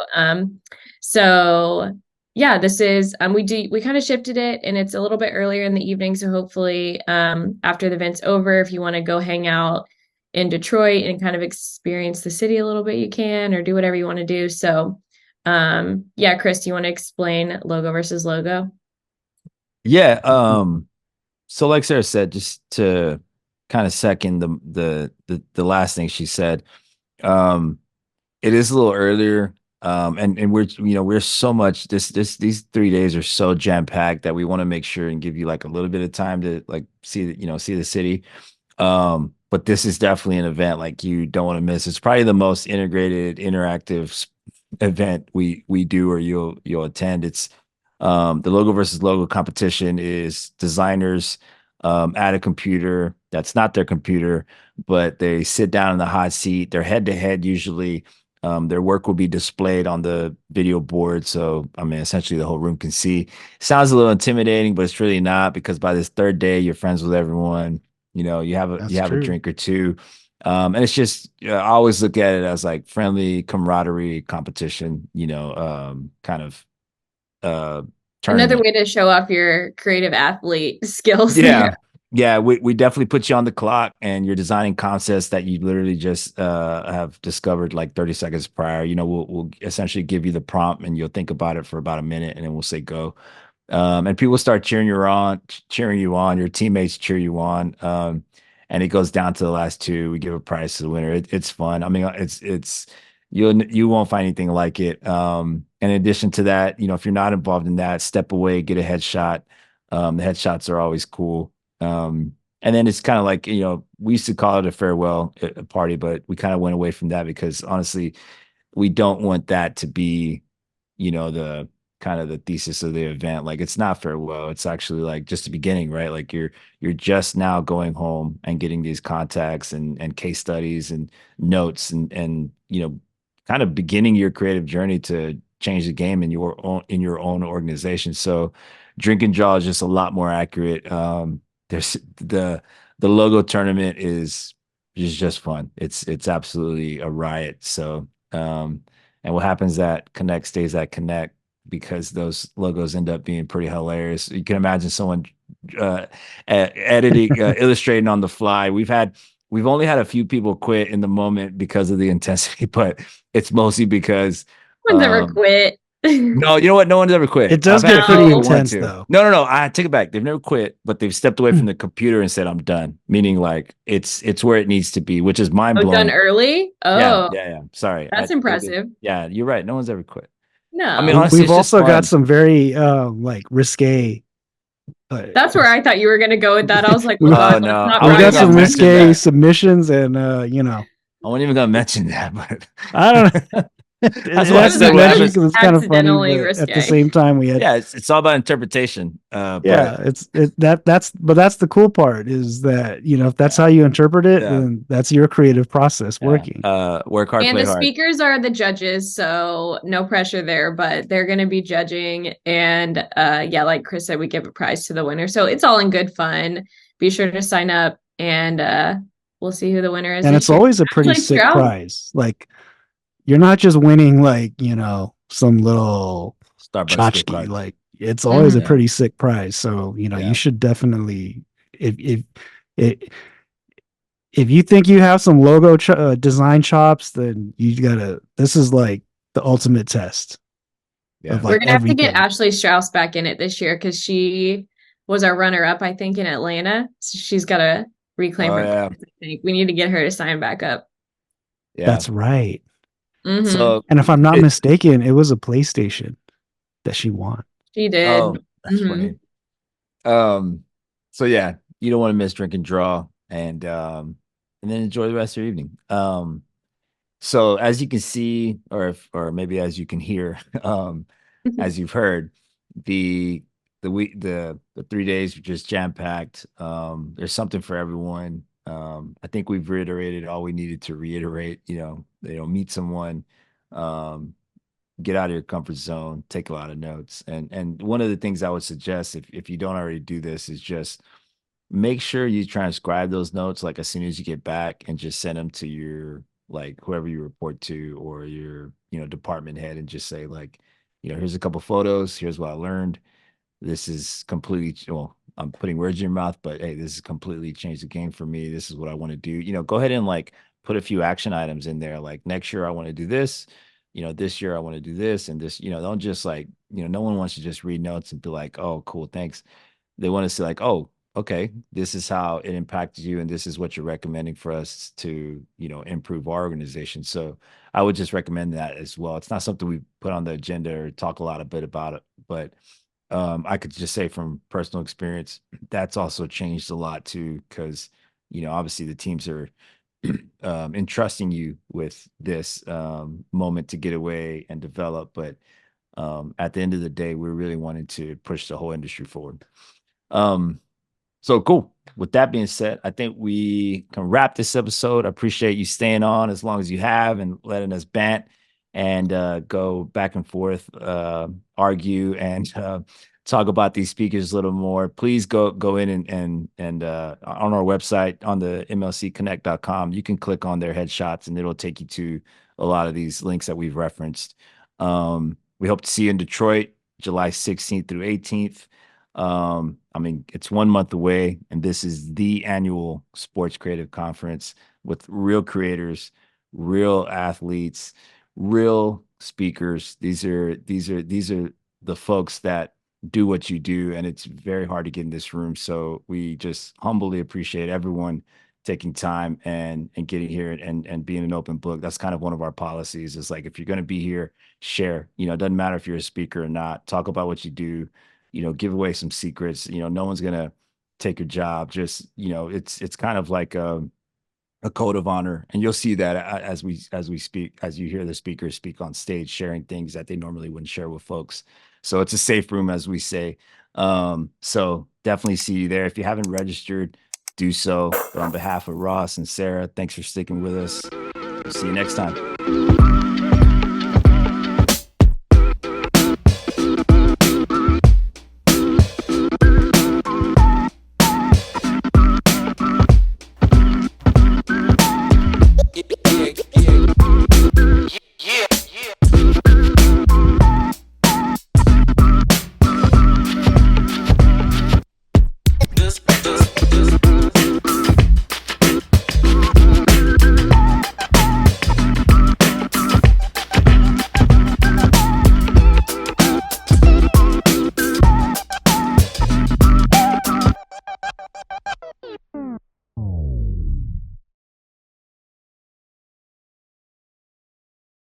So yeah, this is we kind of shifted it, and it's a little bit earlier in the evening, so hopefully after the event's over, if you want to go hang out in Detroit and kind of experience the city a little bit, you can, or do whatever you want to do. So yeah, Chris, do you want to explain logo versus logo? Yeah. So like Sarah said, just to kind of second the last thing she said, um, it is a little earlier. And we're so much these 3 days are so jam packed that we want to make sure and give you like a little bit of time to like see the city. But this is definitely an event like you don't want to miss. It's probably the most integrated, interactive event we do or you'll attend. It's the logo versus logo competition is designers at a computer that's not their computer, but they sit down in the hot seat. They're head to head usually. Their work will be displayed on the video board. So, I mean, essentially the whole room can see. Sounds a little intimidating, but it's really not, because by this third day, you're friends with everyone. You That's have a true. drink or two. And it's just, I always look at it as like friendly camaraderie competition, kind of uh, Another tournament. way to show off your creative athlete skills there. Yeah. Yeah, we definitely put you on the clock, and you're designing concepts that you literally just have discovered like 30 seconds prior. We'll essentially give you the prompt, and you'll think about it for about a minute, and then we'll say go. And people start cheering you on. Your teammates cheer you on. And it goes down to the last two. We give a prize to the winner. It's fun. I mean, it's you won't find anything like it. And in addition to that, if you're not involved in that, step away, get a headshot. The headshots are always cool. And then it's kind of like, we used to call it a farewell party, but we kind of went away from that because honestly, we don't want that to be, the kind of the thesis of the event. Like, it's not farewell. It's actually like just the beginning, right? Like you're just now going home and getting these contacts and case studies and notes and kind of beginning your creative journey to change the game in your own organization. So drink and draw is just a lot more accurate. There's the logo tournament is just fun. It's absolutely a riot. So and what happens at Connect stays at Connect, because those logos end up being pretty hilarious. You can imagine someone editing, illustrating on the fly. We've only had a few people quit in the moment because of the intensity, but it's mostly because No one's ever quit. no, you know what? No one's ever quit. It I've does had a get few pretty No. people want intense to. though. No. I take it back. They've never quit, but they've stepped away from the computer and said, "I'm done." Meaning, like it's where it needs to be, which is mind Oh, done blowing. early? Yeah, Oh, yeah. Sorry, that's impressive. yeah, you're right. No one's ever quit. I mean, No. honestly, We've it's just also got fun. some very like risque. Uh, That's where I thought you were going to go with that. I was like, oh we've God, Oh let's no, not I we've wasn't got even brag gonna too some much. mention risque that. submissions, and I wasn't even gonna mention that, but I don't know. It that's why I It has was, to be said it whatever. mentioned was because it's kind of funny, accidentally but at the risque. same time, we had Yeah, it's all about interpretation. But yeah, that's the cool part is that if that's yeah, how you interpret it, yeah, then that's your creative process yeah. working. Work hard, And play the hard. speakers are the judges, so no pressure there, but they're going to be judging. And yeah, like Chris said, we give a prize to the winner. So it's all in good fun. Be sure to sign up, and we'll see who the winner is And this it's year. always a pretty Ashley sick Stroud. prize. Like you're not just winning like, some little Starbucks gift tchotchke. card. Like it's always a Mhm. Yeah, pretty sick prize. So, you yeah. should definitely if if you think you have some logo design chops, then you gotta. This is like the ultimate test Yeah. of We're like going to have to get everything. Ashley Strauss back in it this year because she was our runner up, I think, in Atlanta. So she's got to reclaim Oh her yeah, place, I think. We need to get her to sign back up. yeah. That's right. Mm-hmm. So And if I'm not it, mistaken, it was a PlayStation that she won. She did. oh, that's Mm-hmm. funny. Um, so yeah, you don't want to miss drink and draw, and then enjoy the rest of your evening. So as you can see, or maybe as you can hear, as you've heard, the the 3 days were just jam packed. There's something for everyone. I think we've reiterated all we needed to reiterate. Meet someone, um, get out of your comfort zone, take a lot of notes, and one of the things I would suggest if you don't already do this is just make sure you transcribe those notes like as soon as you get back and just send them to your like whoever you report to or your department head and just say like here's a couple photos, here's what I learned, this is completely, well, I'm putting words in your mouth, but hey, this has completely changed the game for me, this is what I want to do. Go ahead and like put a few action items in there, like next year I want to do this, this year I want to do this and this. Don't just like, no one wants to just read notes and be like, oh cool, thanks. They want to say like, oh, okay, this is how it impacted you and this is what you're recommending for us to improve our organization. So I would just recommend that as well. It's not something we put on the agenda or talk a lot a bit about it, but I could just say from personal experience that's also changed a lot too, because obviously the teams are entrusting you with this moment to get away and develop, but at the end of the day we're really wanting to push the whole industry forward. So cool. With that being said, I think we can wrap this episode. I appreciate you staying on as long as you have and letting us bant and go back and forth, argue, and talk about these speakers a little more. Please go in and on our website on the mlcconnect.com, you can click on their headshots and it'll take you to a lot of these links that we've referenced. We hope to see you in Detroit, July 16th through 18th. I mean, it's 1 month away, and this is the annual Sports Creative Conference with real creators, real athletes, real speakers. These are the folks that do what you do, and it's very hard to get in this room. So we just humbly appreciate everyone taking time and getting here and being an open book. That's kind of one of our policies. Is like if you're going to be here, share. It doesn't matter if you're a speaker or not. Talk about what you do, give away some secrets. No one's gonna take your job. Just, it's kind of like a code of honor, and you'll see that as we speak, as you hear the speakers speak on stage, sharing things that they normally wouldn't share with folks. So it's a safe room, as we say. So definitely see you there. If you haven't registered, do so. But on behalf of Ross and Sarah, thanks for sticking with us. We'll see you next time.